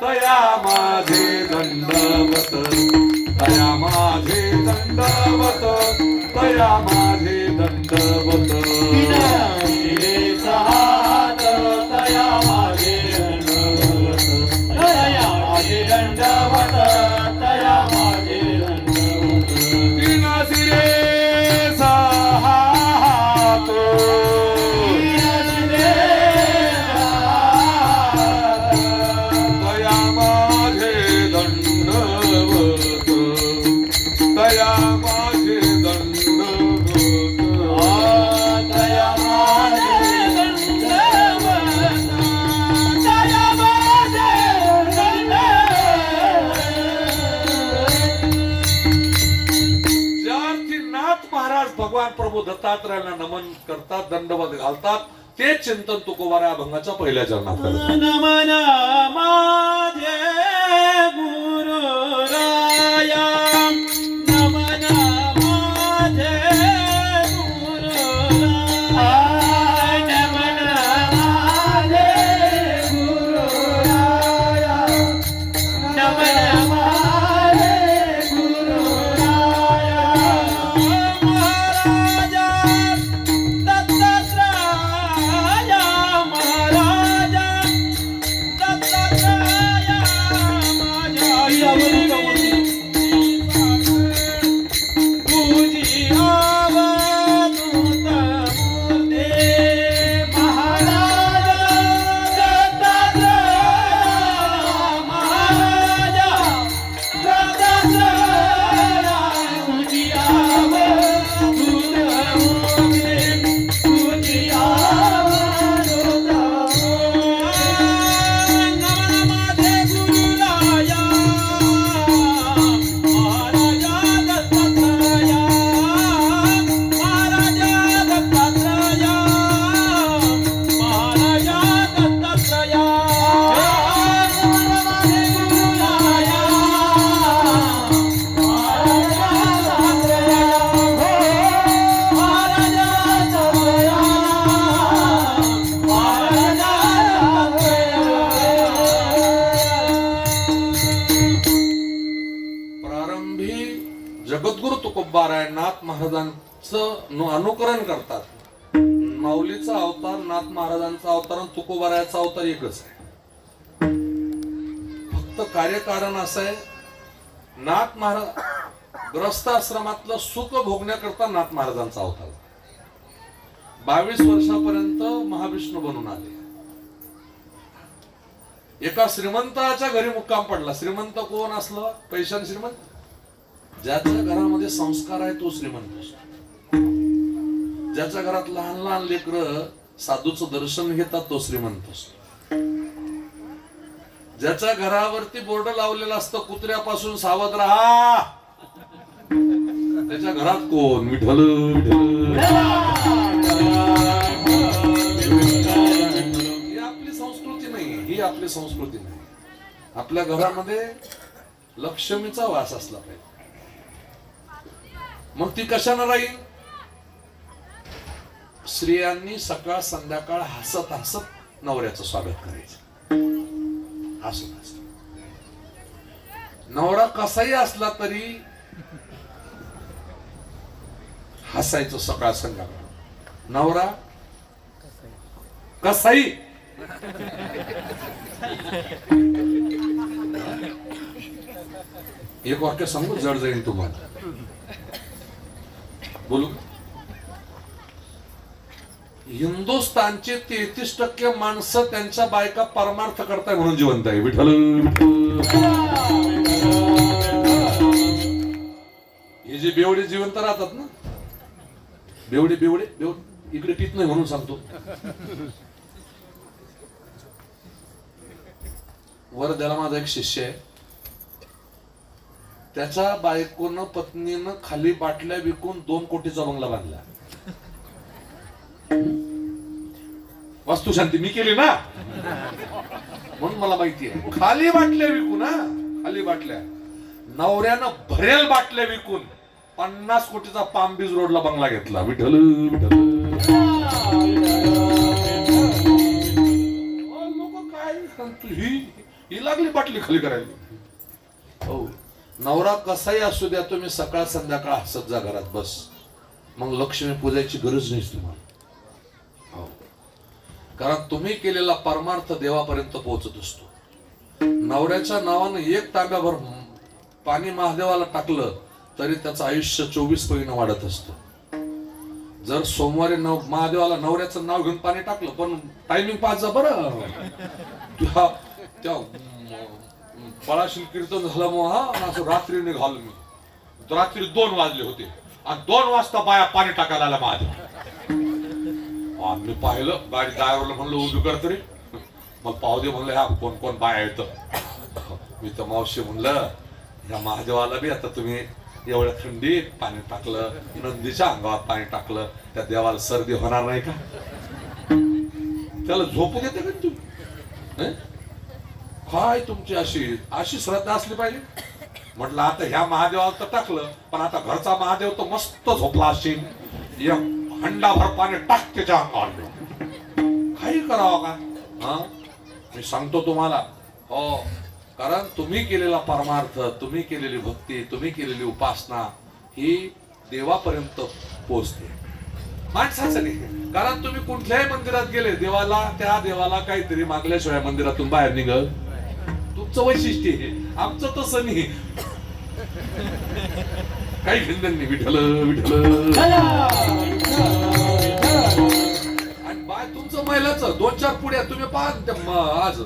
तया माझे दंडवत, तया माझे दंडवत, तया माझे दंडवत. शिरे 6 हात, तया माझे दंडवत, तया माझे दंडवत, तया माझे दंडवत. 3 शिरे 6 हात, तया माझे दंडवत, तया माझे दंडवत. तया माझे दंडवत, तया माझे दंडवत. ज्यार्थी नाथ महाराज भगवान प्रभू दत्तात्रयाला नमन करतात, दंडवत घालतात, ते चिंतन तुकोबारा अभंगाच्या पहिल्या चरणात करतात. नमन माझे गुरुराया, नमन माझे गुरुराया, नमन माझे गुरुराया, नमन माझे गुरुराया. महाराजा दत्तात्रया, महाराजा दत्तात्रया, माझ्या तुझी अवधूत मूर्ती. महाराजा दत्तात्रया, महाराजा दत्तात्रया, तुझी अवधूत मूर्ती, तुझी अवधूत मूर्ती. नमन माझे गुरुराया, महाराजा दत्तात्रया, महाराजा दत्तात्रया, महाराजा दत्तात्रया. नमन माझे गुरुराया, महाराजा दत्तात्रया, महाराजा दत्तात्रया, महाराजा प्रारंभी जगद्गुरु तुकोबाराय नाथ महाराजांचं अनुकरण करतात. माऊलीचा अवतार, नाथ महाराजांचा अवतार आणि तुकोबारायाचा अवतार एकच आहे. फक्त कार्यकारण असं आहे, नाथ महाराज ग्रस्ताश्रमातलं सुख भोगण्याकरता नाथ महाराजांचा अवतार. 22 वर्षापर्यंत महाविष्णू बनून आले. एका श्रीमंताच्या घरी मुक्काम पडला. श्रीमंत कोण असलं? पैशान श्रीमंत. ज्याच्या घरामध्ये संस्कार आहे तो श्रीमंत असतो. ज्याच्या घरात लहान लहान लेकरं साधूचं दर्शन घेतात तो श्रीमंत असतो. ज्याच्या घरावरती बोर्ड लावलेला असतं, कुत्र्यापासून सावध राहा, त्याच्या घरात कोण? विठ्ठल विठ्ठल. ही आपली संस्कृती नाही, ही आपली संस्कृती नाही. आपल्या घरामध्ये लक्ष्मीचा वास असला पाहिजे. मग ती कशानं राहील? स्त्रियांनी सकाळ संध्याकाळ हसत हसत नवऱ्याचं स्वागत करायचं. हसत हसत. नवरा कसाही असला तरी हसायचं सकाळ संध्याकाळ. नवरा कसाही. एक वाक्य सांगू, जड जाईल तुम्हाला. बोलू. हिंदुस्थानचे 33% माणसं त्यांच्या बायका परमार्थ करताय म्हणून जिवंत आहे. विठ्ठल हे जे बेवडे जिवंत राहतात ना, बेवडे बेवडे बेवडे इकडे पित नाही म्हणून सांगतो. वर्ध्याला माझा एक शिष्य आहे. त्याच्या बायकोनं पत्नीनं खाली बाटल्या विकून 2 कोटीचा बंगला बांधला. वास्तुशांती मी केली ना म्हणून मला माहिती आहे. खाली बाटल्या विकून, हा खाली बाटल्या. नवऱ्यानं भरेल बाटल्या विकून 50 कोटीचा पाम बीच रोडला बंगला घेतला. विठ्ठल विठ्ठल. बाटली खाली करायला. हो, नवरा कसाही असू द्या, तुम्ही सकाळ संध्याकाळ हसत जा घरात बस. मग लक्ष्मी पूजायची गरज नाही तुम्हाला. हो, कारण तुम्ही केलेला परमार्थ देवापर्यंत पोहोचत असतो. नवऱ्याच्या नावानं एक तांब्याभर पाणी महादेवाला टाकलं तरी त्याचं आयुष्य 24 पटीने वाढत असतं. जर सोमवारी महादेवाला नवऱ्याचं नाव घेऊन पाणी टाकलं, पण टायमिंग 5 जा बरं. त्या पळाशील कीर्तन झालं मग हा, असं रात्री निघालो मी. रात्री 2 वाजले होते आणि 2 वाजता बाया पाणी टाकायला आला महादेव. मी पाहिलं, गाडी ड्रायव्हरला म्हणलं उभी कर तरी. मग पाहू दे म्हणलं, ह्या कोण कोण बाया येतं. मी तर मावशी म्हणलं, ह्या महादेवाला बी आता तुम्ही एवढ्या थंडीत पाणी टाकलं, नंदीच्या अंगावर पाणी टाकलं, त्या देवाला सर्दी होणार नाही का? त्याला झोपू देते का तुम्ही? काय तुमची अशी श्रद्धा असली पाहिजे. म्हटलं आता ह्या महादेवाला तर टाकलं, पण आता घरचा महादेव तर मस्त झोपला असेल, एक हंडाभर पाणी टाक त्याच्या अंगावर. काही करावं का? हा, मी सांगतो तुम्हाला. हो, कारण तुम्ही केलेला परमार्थ, तुम्ही केलेली भक्ती, तुम्ही केलेली उपासना ही देवापर्यंत पोहोचते, माणसाचं नाही. कारण तुम्ही कुठल्याही मंदिरात गेले, त्या देवाला काहीतरी मागल्याशिवाय मंदिरातून बाहेर निघत. तुमचं वैशिष्ट्य आहे, आमचं तसं नाही. काही खिंदन नाही. विठ्ठल विठ्ठल. आणि बाय तुमचं महिलाचं 2-4 पुढ्या तुम्ही पहा. आज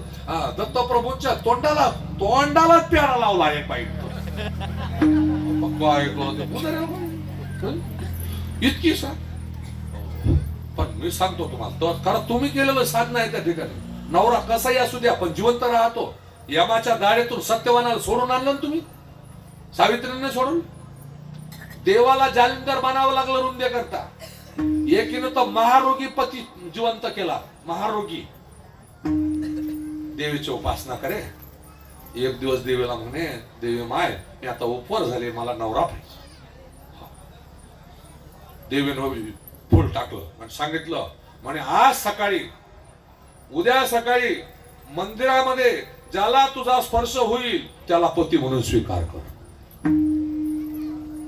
दत्तप्रभूंच्या तोंडाला प्यारा लावला आहे पाहिजे. इतकी सा. पण मी सांगतो तुम्हाला, कारण तुम्ही केलेलं साधना आहे त्या ठिकाणी. नवरा कसाही असू द्या, पण जिवंत राहतो. यमाच्या गाडीतून सत्यवानाला सोडून आणलं ना तुम्ही, सावित्रीने सोडून. देवाला जालिंदर बनावं लागलं रुंदे करता. एकीनं तर महारोगी पती जिवंत केला. महारोगी देवीची उपासना करे. एक दिवस देवीला म्हणे, देवी माय मी आता उपवर झाले, मला नवरा पाहिजे. देवीनं फुल टाकलं आणि सांगितलं, म्हणे आज सकाळी, उद्या सकाळी मंदिरामध्ये ज्याला तुझा स्पर्श होईल त्याला पती म्हणून स्वीकार कर.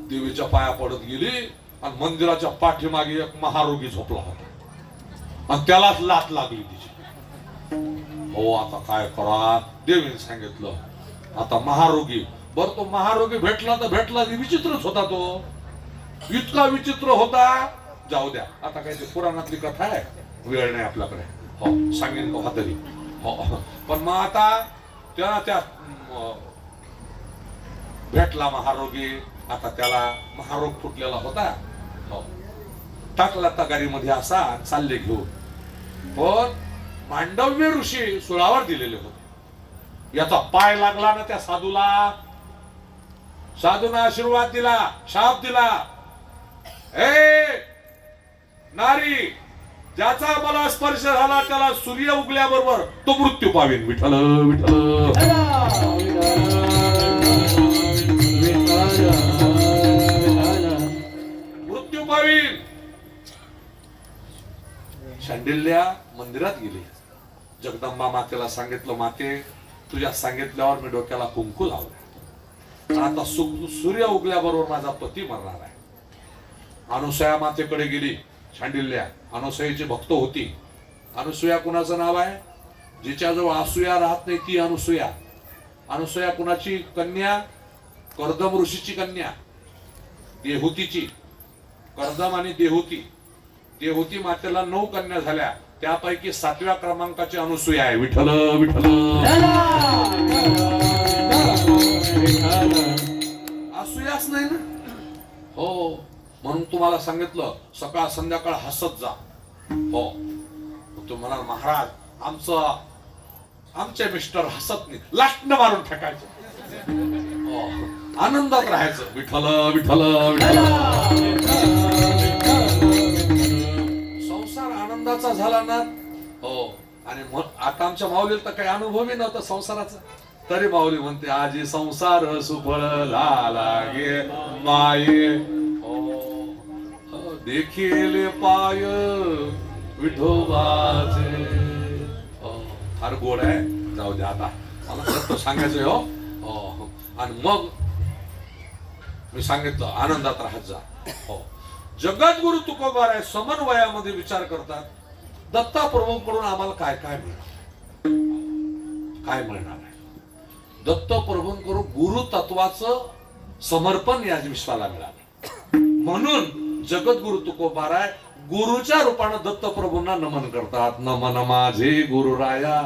देवीच्या पाया पडत गेली आणि मंदिराच्या पाठीमागे एक महारोगी झोपला होता आणि त्यालाच लात लागली तिची. हो, आता काय करा? देवीने सांगितलं, आता महारोगी. बर, तो महारोगी भेटला तर भेटला, विचित्रच होता तो. इतका विचित्र होता, जाऊ द्या. आता काही पुराणातली कथा आहे, वेळ नाही आपल्याकडे. हो, सांगेन का तरी. हो, पण मग आता त्या भेटला महारोगी. आता त्याला महारोग फुटलेला होता. हो, टाकला तगारीमध्ये असा, चालले घेऊन. पण मांडव्य ऋषी सुळावर दिलेले होते. याचा पाय लागला ना त्या साधूला. साधूना आशीर्वाद दिला, शाप दिला. नारी, ज्याचा मला स्पर्श झाला त्याला सूर्य उगल्याबरोबर तो मृत्यू पावेल. विठ्ठल विठ्ठल. मृत्यू पावेल. शांडिल्य मंदिरात गेली. जगदंबा मातेला सांगितलं, माते तुझ्या सांगितल्यावर मी डोक्याला कुंकू लावला. आता सूर्य उगल्याबरोबर माझा पती मरणार आहे. अनुसया मातेकडे गेली शांडिल्य. अनुसयाची भक्त होती. अनुसया कुणाचं नाव आहे? जिच्याजवळ असूया राहत नाही ती अनुसया. अनुसया कुणाची कन्या? कर्दम ऋषीची कन्या, देहूतीची. कर्दम आणि देहूती. देहूती मातेला 9 कन्या झाल्या, त्यापैकी 7व्या क्रमांकाची अनुसूया आहे. विठ्ठल विठ्ठल. असूयाच नाही ना. हो, म्हणून तुम्हाला सांगितलं, सकाळ संध्याकाळ हसत जा. हो, तू म्हणाल महाराज आमचे मिस्टर हसत नाही, लाटणं मारून फेकायचं. हो, आनंदात राहायचं. विठ्ठल विठ्ठल विठ्ठल. संसार आनंदाचा झाला ना. हो, आणि आता आमच्या माऊलीला तर काही अनुभवही नव्हता संसाराचा, तरी माऊली म्हणते, आजी संसार सुफळ लागे माये. देखील पाय विठोबाचे. फार गोड आहे. जाऊ द्या, आता मला खरं सांगायचंय हो. हो. आणि मग मी सांगितलं आनंदात राहत जा. हो. जगद्गुरु तुकोबाराय समन्वयामध्ये विचार करतात दत्ता प्रभूंकडून आम्हाला काय काय मिळणार, काय मिळणार आहे. दत्त प्रभूंकडून गुरु तत्वाचं समर्पण या विश्वाला मिळालं. म्हणून जगद्गुरु तुकोबाराय गुरुच्या रूपानं दत्त प्रभूंना नमन करतात. नमन माझे गुरुराया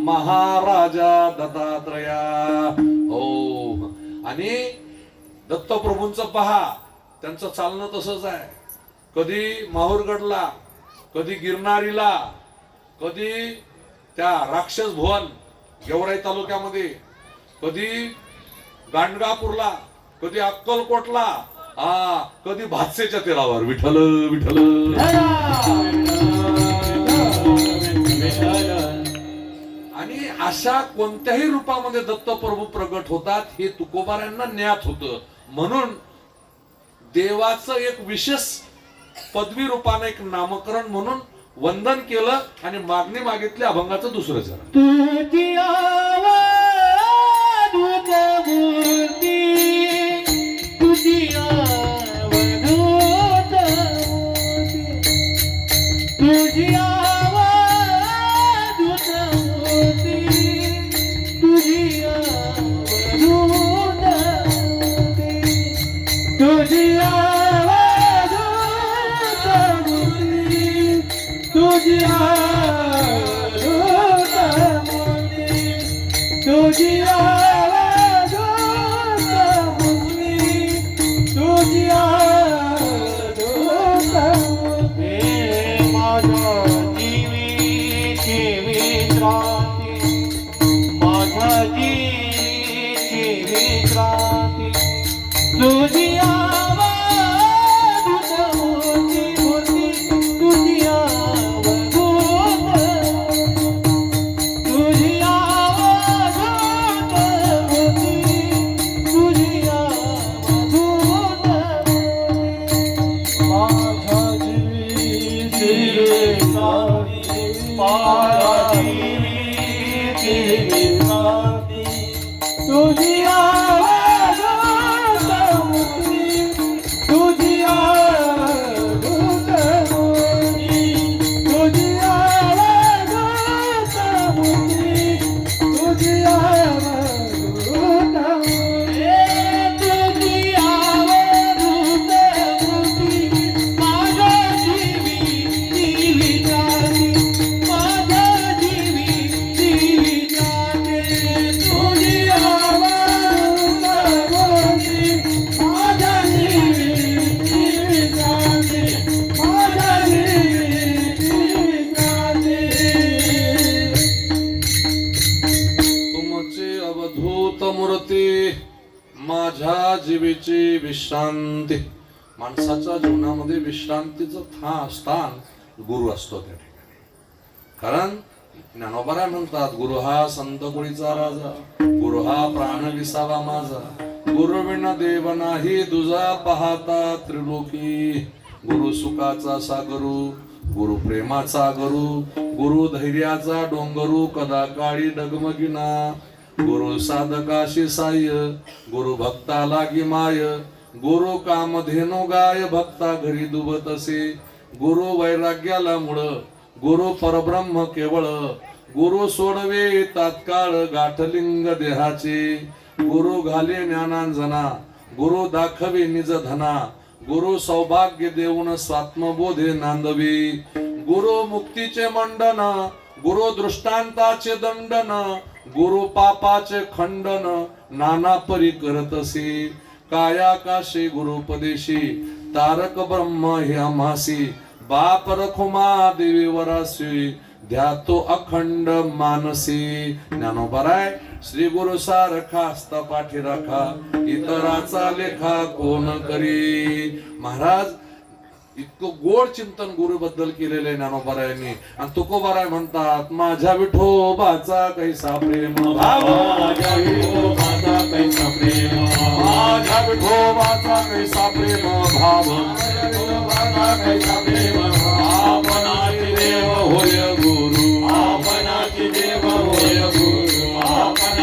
महाराजा दत्तात्रया. हो. आणि दत्त प्रभूंचं पहा, त्यांचं चालणं तसंच आहे. कधी माहूरगडला, कधी गिरनारीला, कधी त्या राक्षस भुवन गेवराई तालुक्यामध्ये, कधी गांडगापूरला, कधी अक्कलकोटला, कधी भातसेच्या तीरावर विठ्ठल विठ्ठल. आणि अशा कोणत्याही रूपामध्ये दत्तप्रभू प्रगट होतात हे तुकोबारायांना ज्ञात होतं. म्हणून देवाचं एक विशेष पदवी रूपाने एक नामकरण म्हणून वंदन केलं आणि मागणी मागितली अभंगाचं दुसरं चरण. तुझी अवधूत मूर्ती, तुझी अवधूत मूर्ती, तुझी अवधूत मूर्ती, तुझी अवधूत मूर्ती, तुझी अवधूत मूर्ती, तुझी अवधूत मूर्ती, तुझी अवधूत मूर्ती, तुझी अवधूत मूर्ती. माझ्या जीवीची विश्रांती, माझ्या जीवीची विश्रांती, तुझी अवधूत मूर्ती, मूर्ती, तुझी अवधूत मूर्ती, तुझी अवधूत मूर्ती, तुझी अवधूत मूर्ती. माझ्या जीवीची विश्रांती, माझ्या जीवीची विश्रांती, तुझी अवधूत मूर्ती, तुझी अवधूत मूर्ती, तुझी अवधूत मूर्ती, तुझी अवधूत मूर्ती, तुझी अवधूत मूर्ती. माझ्या जीवीची विश्रांती, माझ्या जीवीची विश्रांती, तुझी अवधूत मूर्ती, माझ्या जीवीची विश्रांती, माझ्या जीवीची विश्रांती. तुमची अवधूत मूर्ती, माझ्या जीवीची विश्रांती. माणसाच्या जीवनामध्ये विश्रांतीचं स्थान गुरु असतो त्या ठिकाणी. कारण ज्ञानोबा म्हणतात गुरु हा संत कुळीचा राजा, गुरु हा प्राण विसावा माझा, गुरु विना देव नाही दुजा पाहता त्रिलोकी. गुरु सुखाचा सागरू, गुरु प्रेमाचा गुरु, गुरु धैर्याचा डोंगरू, कदा काळी डगमगिना. गुरु साधकाशी साह्य, गुरु भक्ता लागी माय, गुरु कामधेनु गाय, भक्ता घरी दुबत असे. गुरु वैराग्याला मुळ, गुरु परब्रह्म केवळ, गुरु सोडवे तात्काळ गाठलिंग देहाचे. गुरु घाले ज्ञानांजना, गुरु दाखवे निज धना, गुरु सौभाग्य देऊन स्वात्मबोधे नांदवी. गुरु मुक्तीचे मंडन, गुरु दृष्टांताचे दंडन, गुरु पापाचे खंडन, नाना परी करतसे. कायाकाशे गुरुपदेशी, तारक ब्रह्म हे आम्हासी. बाप रखुमा देवी वरासी, ध्यातो अखंड मानसी. ज्ञानोबराय श्री गुरु सारखा असता पाठी राखा, इतराचा लेखा कोण करी. महाराज इतकं गोड चिंतन गुरु बद्दल केलेलं आहे ज्ञानोबरायांनी. आणि तुकोबाराय म्हणतात माझ्या विठोबाचा कैसा प्रेम भाव, माझ्या विठोबाचा कैसा प्रेम, माझ्या विठोबाचा कैसा प्रेम भाव, विठोबाचा कैसा प्रेम भाव. आपणाची देव होय गुरु, आपणाची देव होय गुरु, आपणाची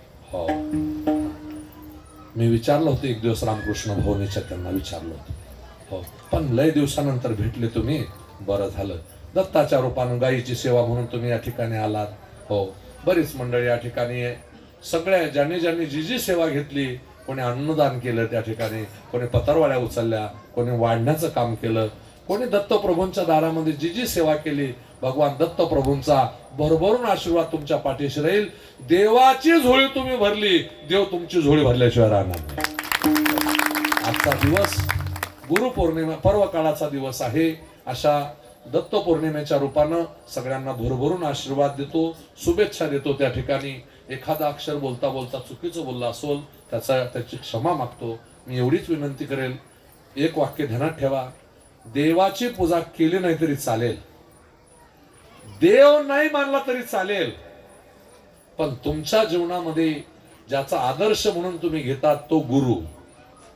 हो, मी विचारलं होतं एक दिवस रामकृष्ण भवनीच्या, त्यांना विचारलं होतं. हो, पण लय दिवसानंतर भेटले तुम्ही, बरं झालं. दत्ताच्या रूपानं गायीची सेवा म्हणून तुम्ही या ठिकाणी आलात. हो, बरीच मंडळी या ठिकाणी आहे. सगळ्या ज्यांनी ज्यांनी जी जी सेवा घेतली, कोणी अन्नदान केलं त्या ठिकाणी, कोणी पतरवाळ्या उचलल्या, कोणी वाढण्याचं काम केलं, कोणी दत्तप्रभूंच्या दारामध्ये जी जी सेवा केली, भगवान दत्तप्रभूंचा भरभरून आशीर्वाद तुमच्या पाठीशी राहील. देवाची झोळी तुम्ही भरली, देव तुमची झोळी भरल्याशिवाय राहणार नाही. आजचा दिवस गुरुपौर्णिमा पर्व काळाचा दिवस आहे. अशा दत्त पौर्णिमेच्या रूपानं सगळ्यांना भरभरून आशीर्वाद देतो, शुभेच्छा देतो. त्या ठिकाणी एखादा अक्षर बोलता बोलता चुकीचं बोलला असेल त्याची क्षमा मागतो. मी एवढीच विनंती करेल, एक वाक्य ध्यानात ठेवा. देवाची पूजा केली नाही तरी चालेल, देव नाही मानला तरी चालेल, पण तुमच्या जीवनामध्ये ज्याचा आदर्श म्हणून तुम्ही घेतात तो गुरु,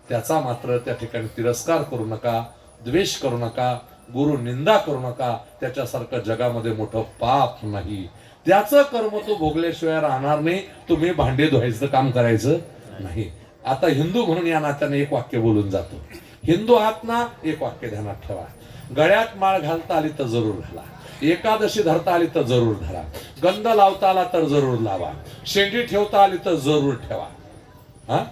त्याचा मात्र त्या ठिकाणी तिरस्कार करू नका, द्वेष करू नका, गुरु निंदा करू नका. त्याच्यासारखं जगामध्ये मोठं पाप नाही. त्याचं कर्म तो भोगल्याशिवाय राहणार नाही. तुम्ही भांडे धुवायचं काम करायचं नाही. आता हिंदू म्हणून या नात्याने एक वाक्य बोलून जातो. हिंदू आहात ना, एक वाक्य ध्यानात ठेवा. गळ्यात माळ घालता आली तर जरूर घाला, एकादशी धरता आली तर जरूर धरा, गंध लावता आला तर जरूर लावा, शेंडी ठेवता आली तर जरूर ठेवा, हा,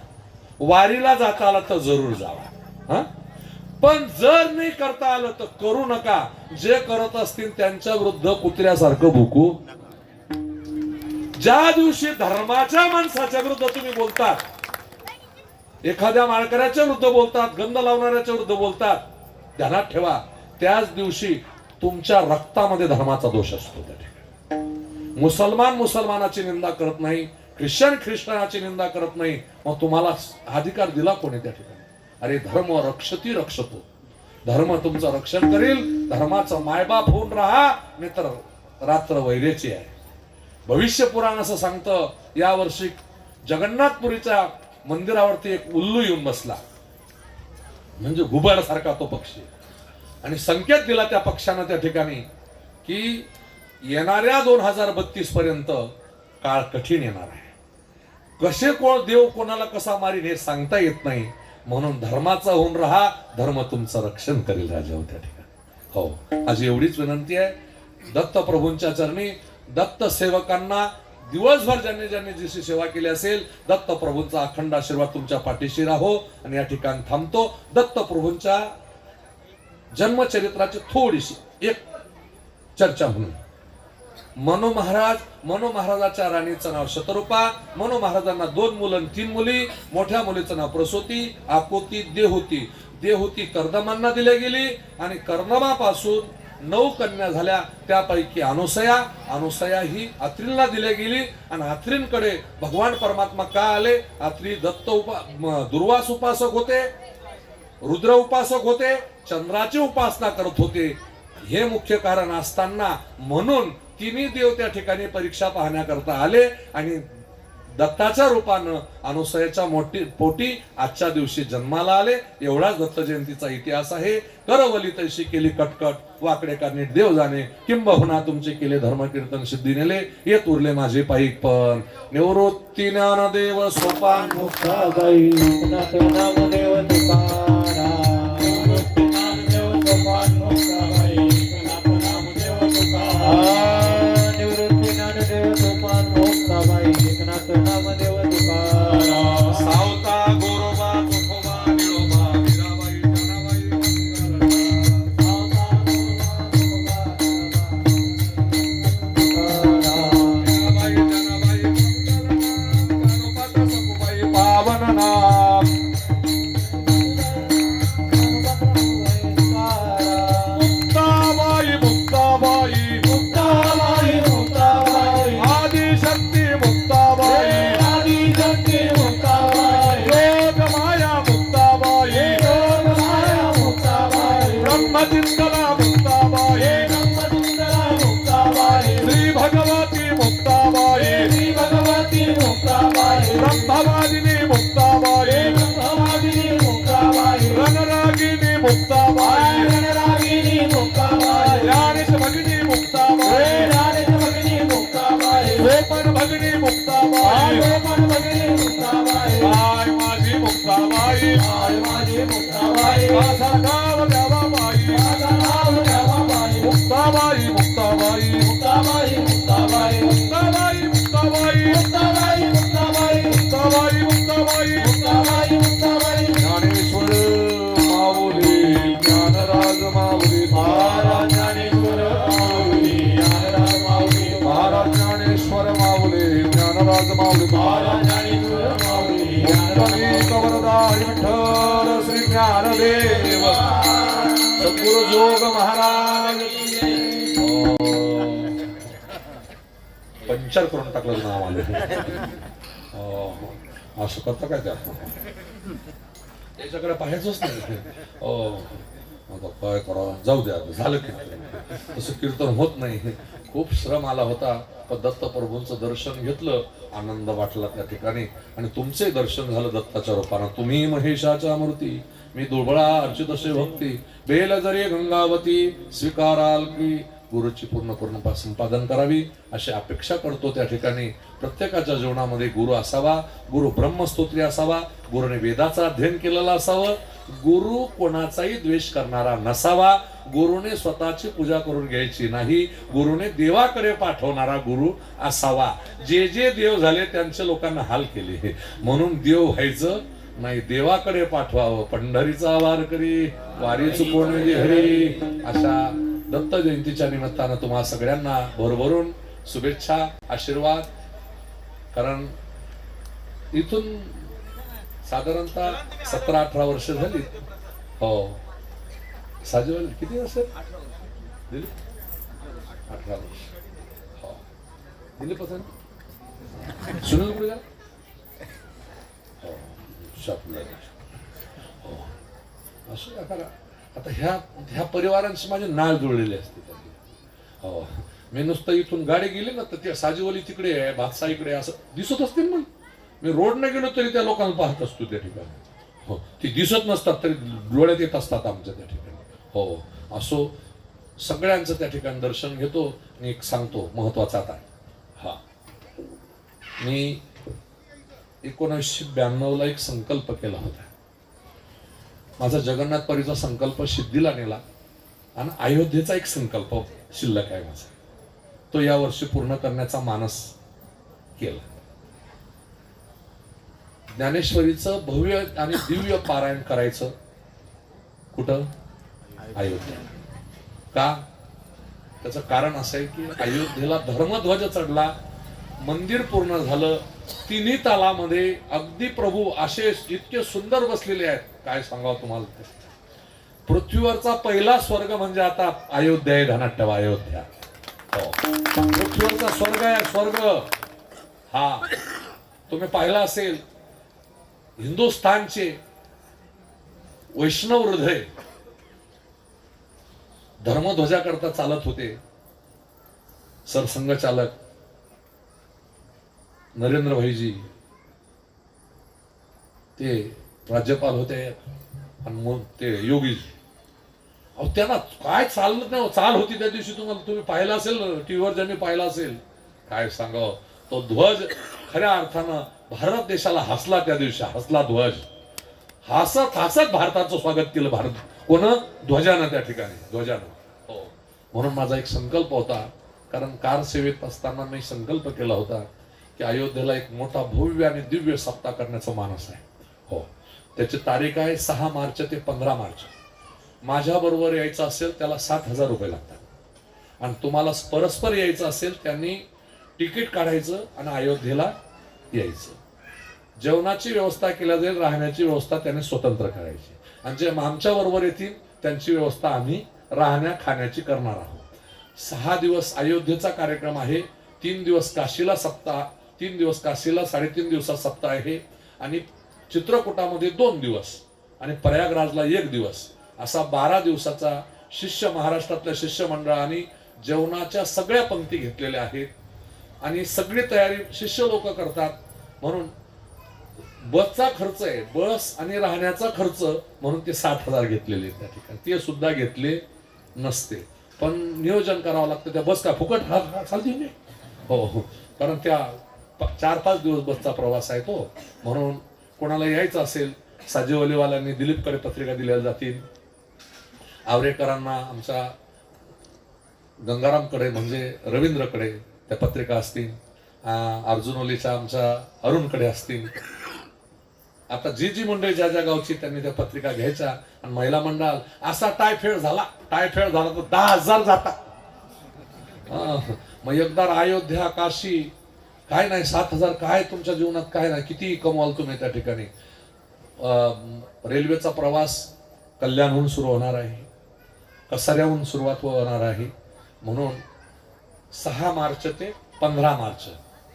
वारीला जाता आला तर जरूर जावा. हा, पण जर नाही करता आलं तर करू नका. जे करत असतील त्यांच्या विरुद्ध कुत्र्यासारखं भुकू. ज्या दिवशी धर्माच्या माणसाच्या विरुद्ध तुम्ही बोलतात, एखाद्या माळकऱ्याच्या विरुद्ध बोलतात, गंध लावणाऱ्याच्या विरुद्ध बोलतात, ध्यानात ठेवा, त्याच दिवशी तुमच्या रक्तामध्ये धर्माचा दोष असतो. त्या ठिकाणी मुसलमान मुसलमानाची निंदा करत नाही, ख्रिश्चन ख्रिश्चनाची निंदा करत नाही, मग तुम्हाला अधिकार दिला कोणी त्या ठिकाणी? अरे धर्म रक्षती रक्षतो, धर्म तुमचं रक्षण करेल. धर्माचं मायबाप होऊन राहा, नाहीतर रात्र वैरेची आहे. भविष्य पुराण असं सांगतं, या वर्षी जगन्नाथपुरीच्या मंदिरावरती एक उल्लू येऊन बसला, म्हणजे घुबड सारखा तो पक्षी, आणि संकेत दिला त्या पक्षानं त्या ठिकाणी की येणाऱ्या 2032 पर्यंत काळ कठीण येणार आहे. कसे कोण देव कोणाला कसा मारीन हे सांगता येत नाही. म्हणून धर्माचा होऊन राहा, धर्म तुमचं रक्षण करेल राजा त्या ठिकाणी. हो, आज एवढीच विनंती आहे. दत्त प्रभूंच्या चरणी, दत्त सेवकांना दिवसभर ज्यांनी ज्यांनी जशी सेवा केली असेल, दत्त प्रभूंचा अखंड आशीर्वाद तुमच्या पाठीशी राहो. आणि या ठिकाणी थांबतो. दत्त प्रभूंच्या जन्मचरित्राची थोडीशी एक चर्चा म्हणून. मनु महाराजाच्या राणीचं नाव शतरूपा. मनु महाराजांना 2 मुलं आणि 3 मुली. मोठ्या मुलीचं नाव प्रसूती, आकोती, देहोती. देहोती कर्दमांना दिली गेली आणि कर्दमापासून 9 कन्या झाल्या. त्यापैकी अनुसया ही अत्रीला दिली गेली. आणि अत्रींकडे भगवान परमात्मा का आले? अत्री दुर्वास उपासक होते, रुद्र उपासक होते, चंद्राची उपासना करत होते. हे मुख्य कारण असताना म्हणून तिन्ही देव त्या ठिकाणी परीक्षा पाहण्याकरता आले आणि दत्ताच्या रूपानं अनुसयाच्या पोटी आजच्या दिवशी जन्माला आले. एवढाच दत्त जयंतीचा इतिहास आहे. करवली तैशी केली कटकट, वाकडे का नीट देव जाणे, किंबहुना तुमचे केले धर्म कीर्तन सिद्धी नेले, येत उरले माझे पाईक पण. निवृत्ती ज्ञानदेव सोपान मुक्ताबाई, नामदेव तुकाराम. ब्रह्मवादिनी मुक्ताबाई, रणरागिनी मुक्ताबाई, ज्ञानेश भगिनी मुक्ताबाई, गोपन भगिनी मुक्ताबाई, माझा गाव द्यावा बाई, माझा नाव द्यावा बाई, मुक्ताबाई मुक्ताबाई मुक्ताबाई मुक्ताबाई मुक्ताबाई मुक्ताबाई मुक्ताबाई मुक्ताबाई मुक्ताबाई मुक्ताबाई मुक्ताबाई मुक्ताबाई ज्ञानेश्वर माऊली ज्ञानराज माऊली महाराज ज्ञानेश्वर माऊली ज्ञानराज माऊली महाराज ज्ञानेश्वर माऊली ज्ञानराज माऊली महाराज ज्ञानेश्वर माऊली मुक्तमी कवरदारी विठ्ठल श्री ज्ञानदेव सद्गुरु जोग महाराज पंचर करून टाकलं नाव आले असं करता काय त्या त्याच्याकडे पाहायचंच नाही आता काय करा जाऊ द्या झालं कीर्तन तसं कीर्तन होत नाही खूप श्रम आला होता पण दत्त प्रभूंचं दर्शन घेतलं आनंद वाटला त्या ठिकाणी आणि तुमचे दर्शन झालं दत्ताच्या रूपानं तुम्ही महेशाच्या मूर्ती मी दुर्बळा अर्चित असे भक्ती बेल जरी गंगावती स्वीकाराल की गुरुची पूर्ण संपादन करावी अशी अपेक्षा करतो त्या ठिकाणी प्रत्येकाच्या जीवनामध्ये गुरु असावा गुरु ब्रह्मस्तोत्री असावा गुरुने वेदाचं अध्ययन केलेलं असावं गुरु कोणाचाही द्वेष करणारा नसावा गुरुने स्वतःची पूजा करून घ्यायची नाही गुरुने देवाकडे पाठवणारा गुरु असावा जे जे देव झाले त्यांच्या लोकांना हाल केले म्हणून देव व्हायचं नाही देवाकडे पाठवावं पंढरीचा वार करी वारी चुकवणे हरी अशा दत्त जयंतीच्या निमित्तानं तुम्हा सगळ्यांना भरभरून शुभेच्छा आशीर्वाद कारण इथून साधारणतः 17-18 वर्ष झाली हो साजेवाल किती वर्ष दिली 18 वर्ष हो दिली पसंत सुनील कुठे का हो शॉपला हो असं करा आता ह्या परिवारांशी माझे नाळ जुळलेले असते हो मी नुसतं इथून गाडी गेली ना तर त्या साजीवली तिकडे आहे भातसा इकडे असं दिसत असते मग मी रोडने गेलो तरी त्या लोकांना पाहत असतो त्या ठिकाणी हो ती दिसत नसतात तरी डोळ्यात येत असतात आमच्या त्या ठिकाणी हो असो सगळ्यांचं त्या ठिकाणी दर्शन घेतो आणि एक सांगतो महत्वाचा आता हा मी 1992 ला एक संकल्प केला होता माझा जगन्नाथपुरीचा संकल्प सिद्धीला नेला आणि अयोध्येचा एक संकल्प शिल्लक आहे माझा तो या वर्षी पूर्ण करण्याचा मानस केला ज्ञानेश्वरीचं भव्य आणि दिव्य पारायण करायचं कुठं अयोध्या का त्याचं कारण असं आहे की अयोध्येला धर्मध्वज चढला मंदिर पूर्ण झालं तिन्ही तालामध्ये अगदी प्रभू असे इतके सुंदर बसलेले आहेत काय सांगावं तुम्हाला पृथ्वीवरचा पहिला स्वर्ग म्हणजे आता अयोध्या आहे धनाट्य अयोध्या हो पृथ्वीवरचा स्वर्ग आहे स्वर्ग हा तुम्ही पाहिला असेल हिंदुस्थानचे वैष्णव हृदय धर्मध्वजाकरता चालत होते सरसंघचालक नरेंद्र भाईजी ते राज्यपाल होते आणि मग ते योगी अहो त्यांना काय चालत नाही चाल होती त्या दिवशी तुम्ही पाहिला असेल टीव्हीवर ज्यांनी पाहिला असेल काय सांगावं तो ध्वज खऱ्या अर्थानं भारत देशाला हसला त्या दिवशी हसला ध्वज हसत हसत भारताचं स्वागत केलं भारत कोण ध्वजानं त्या ठिकाणी ध्वजानं हो म्हणून माझा एक संकल्प होता कारण कार सेवेत असताना मी संकल्प केला होता की अयोध्येला एक मोठा भव्य आणि दिव्य सप्ताह करण्याचा मानस आहे हो त्याची तारीख आहे 6 मार्च ते 15 मार्च माझ्या बरोबर यायचं असेल त्याला 7,000 रुपये लागतात आणि तुम्हाला परस्पर यायचं असेल त्यांनी तिकीट काढायचं आणि अयोध्येला यायचं जेवणाची व्यवस्था केल्या जाईल राहण्याची व्यवस्था त्यांनी स्वतंत्र करायची आणि जे आमच्या बरोबर येतील त्यांची व्यवस्था आम्ही राहण्या खाण्याची करणार आहोत 6 दिवस अयोध्येचा कार्यक्रम आहे 3 दिवस काशीला सप्ताह 3 दिवस काशीला 3.5 दिवसाचा सप्ताह आहे आणि चित्रकूटामध्ये 2 दिवस आणि प्रयागराजला 1 दिवस असा 12 दिवसाचा शिष्य महाराष्ट्रातल्या शिष्य मंडळांनी जेवणाच्या सगळ्या पंक्ती घेतलेल्या आहेत आणि सगळी तयारी शिष्य लोक करतात म्हणून बसचा खर्च आहे बस आणि राहण्याचा खर्च म्हणून ते 60,000 घेतलेले त्या ठिकाणी ते सुद्धा घेतले नसते पण नियोजन करावं लागतं त्या बस का फुकट चालते नाही हो हो कारण त्या 4-5 दिवस बसचा प्रवास आहे तो म्हणून कोणाला यायचं असेल साजेवलीवाल्यांनी दिलीपकडे पत्रिका दिल्या जातील, आवरेकरांना आमच्या गंगारामकडे म्हणजे रवींद्रकडे त्या पत्रिका असतील, अर्जुनोलीच्या आमच्या अरुणकडे असतील. आता जी जी मंडळी ज्या ज्या गावची त्यांनी त्या पत्रिका घ्यायच्या आणि महिला मंडळ असा टायफॉइड झाला तर 10,000 जाता. मग एकदा अयोध्या काशी काय नाही 7,000 काय तुमच्या जीवनात काय नाही, किती कमवाल तुम्ही त्या ठिकाणी. रेल्वेचा प्रवास कल्याणहून सुरू होणार आहे, कसाऱ्याहून सुरुवात होणार आहे. म्हणून 6 मार्च ते 15 मार्च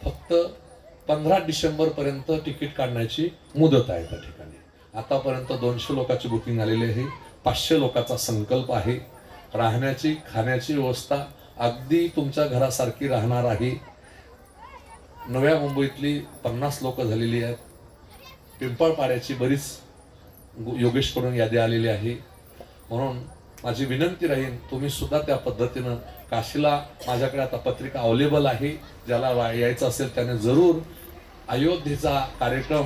फक्त 15 डिसेंबर पर्यंत तिकीट काढण्याची मुदत आहे त्या ठिकाणी. आतापर्यंत 200 लोकांची बुकिंग आलेली आहे. 500 लोकांचा संकल्प आहे. राहण्याची खाण्याची व्यवस्था अगदी तुमच्या घरासारखी राहणार आहे. नव्या मुंबईतली 50 लोक झालेली आहेत. पिंपळपाड्याची बरीच योगेशकडून यादी आलेली आहे. म्हणून माझी विनंती राहील तुम्ही सुद्धा त्या पद्धतीनं काशीला माझ्याकडे आता पत्रिका अवेलेबल आहे. ज्याला यायचं असेल त्याने जरूर अयोध्येचा कार्यक्रम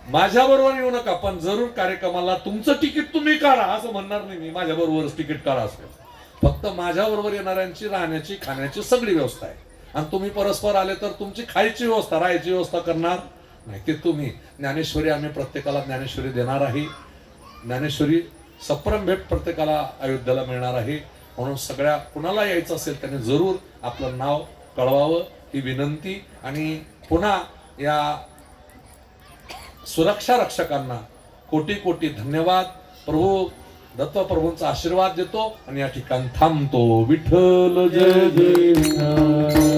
माझ्याबरोबर येऊ नका, पण जरूर कार्यक्रमाला तुमचं तिकीट तुम्ही काढा असं म्हणणार नाही मी. माझ्याबरोबरच तिकीट काढा असेल. फक्त माझ्याबरोबर येणाऱ्यांची राहण्याची खाण्याची सगळी व्यवस्था आहे. आणि तुम्ही परस्पर आले तर तुमची खायची व्यवस्था राहायची व्यवस्था करणार नाही की तुम्ही. ज्ञानेश्वरी आम्ही प्रत्येकाला ज्ञानेश्वरी देणार आहे. ज्ञानेश्वरी सप्रम भेट प्रत्येकाला अयोध्येला मिळणार आहे. म्हणून सगळ्या कुणाला यायचं असेल त्याने जरूर आपलं नाव कळवावं ही विनंती. आणि पुन्हा या सुरक्षा रक्षकांना कोटी कोटी धन्यवाद. प्रभू दत्तप्रभूंचा आशीर्वाद देतो आणि या ठिकाणी थांबतो. विठ्ठल जय जय विठ्ठल.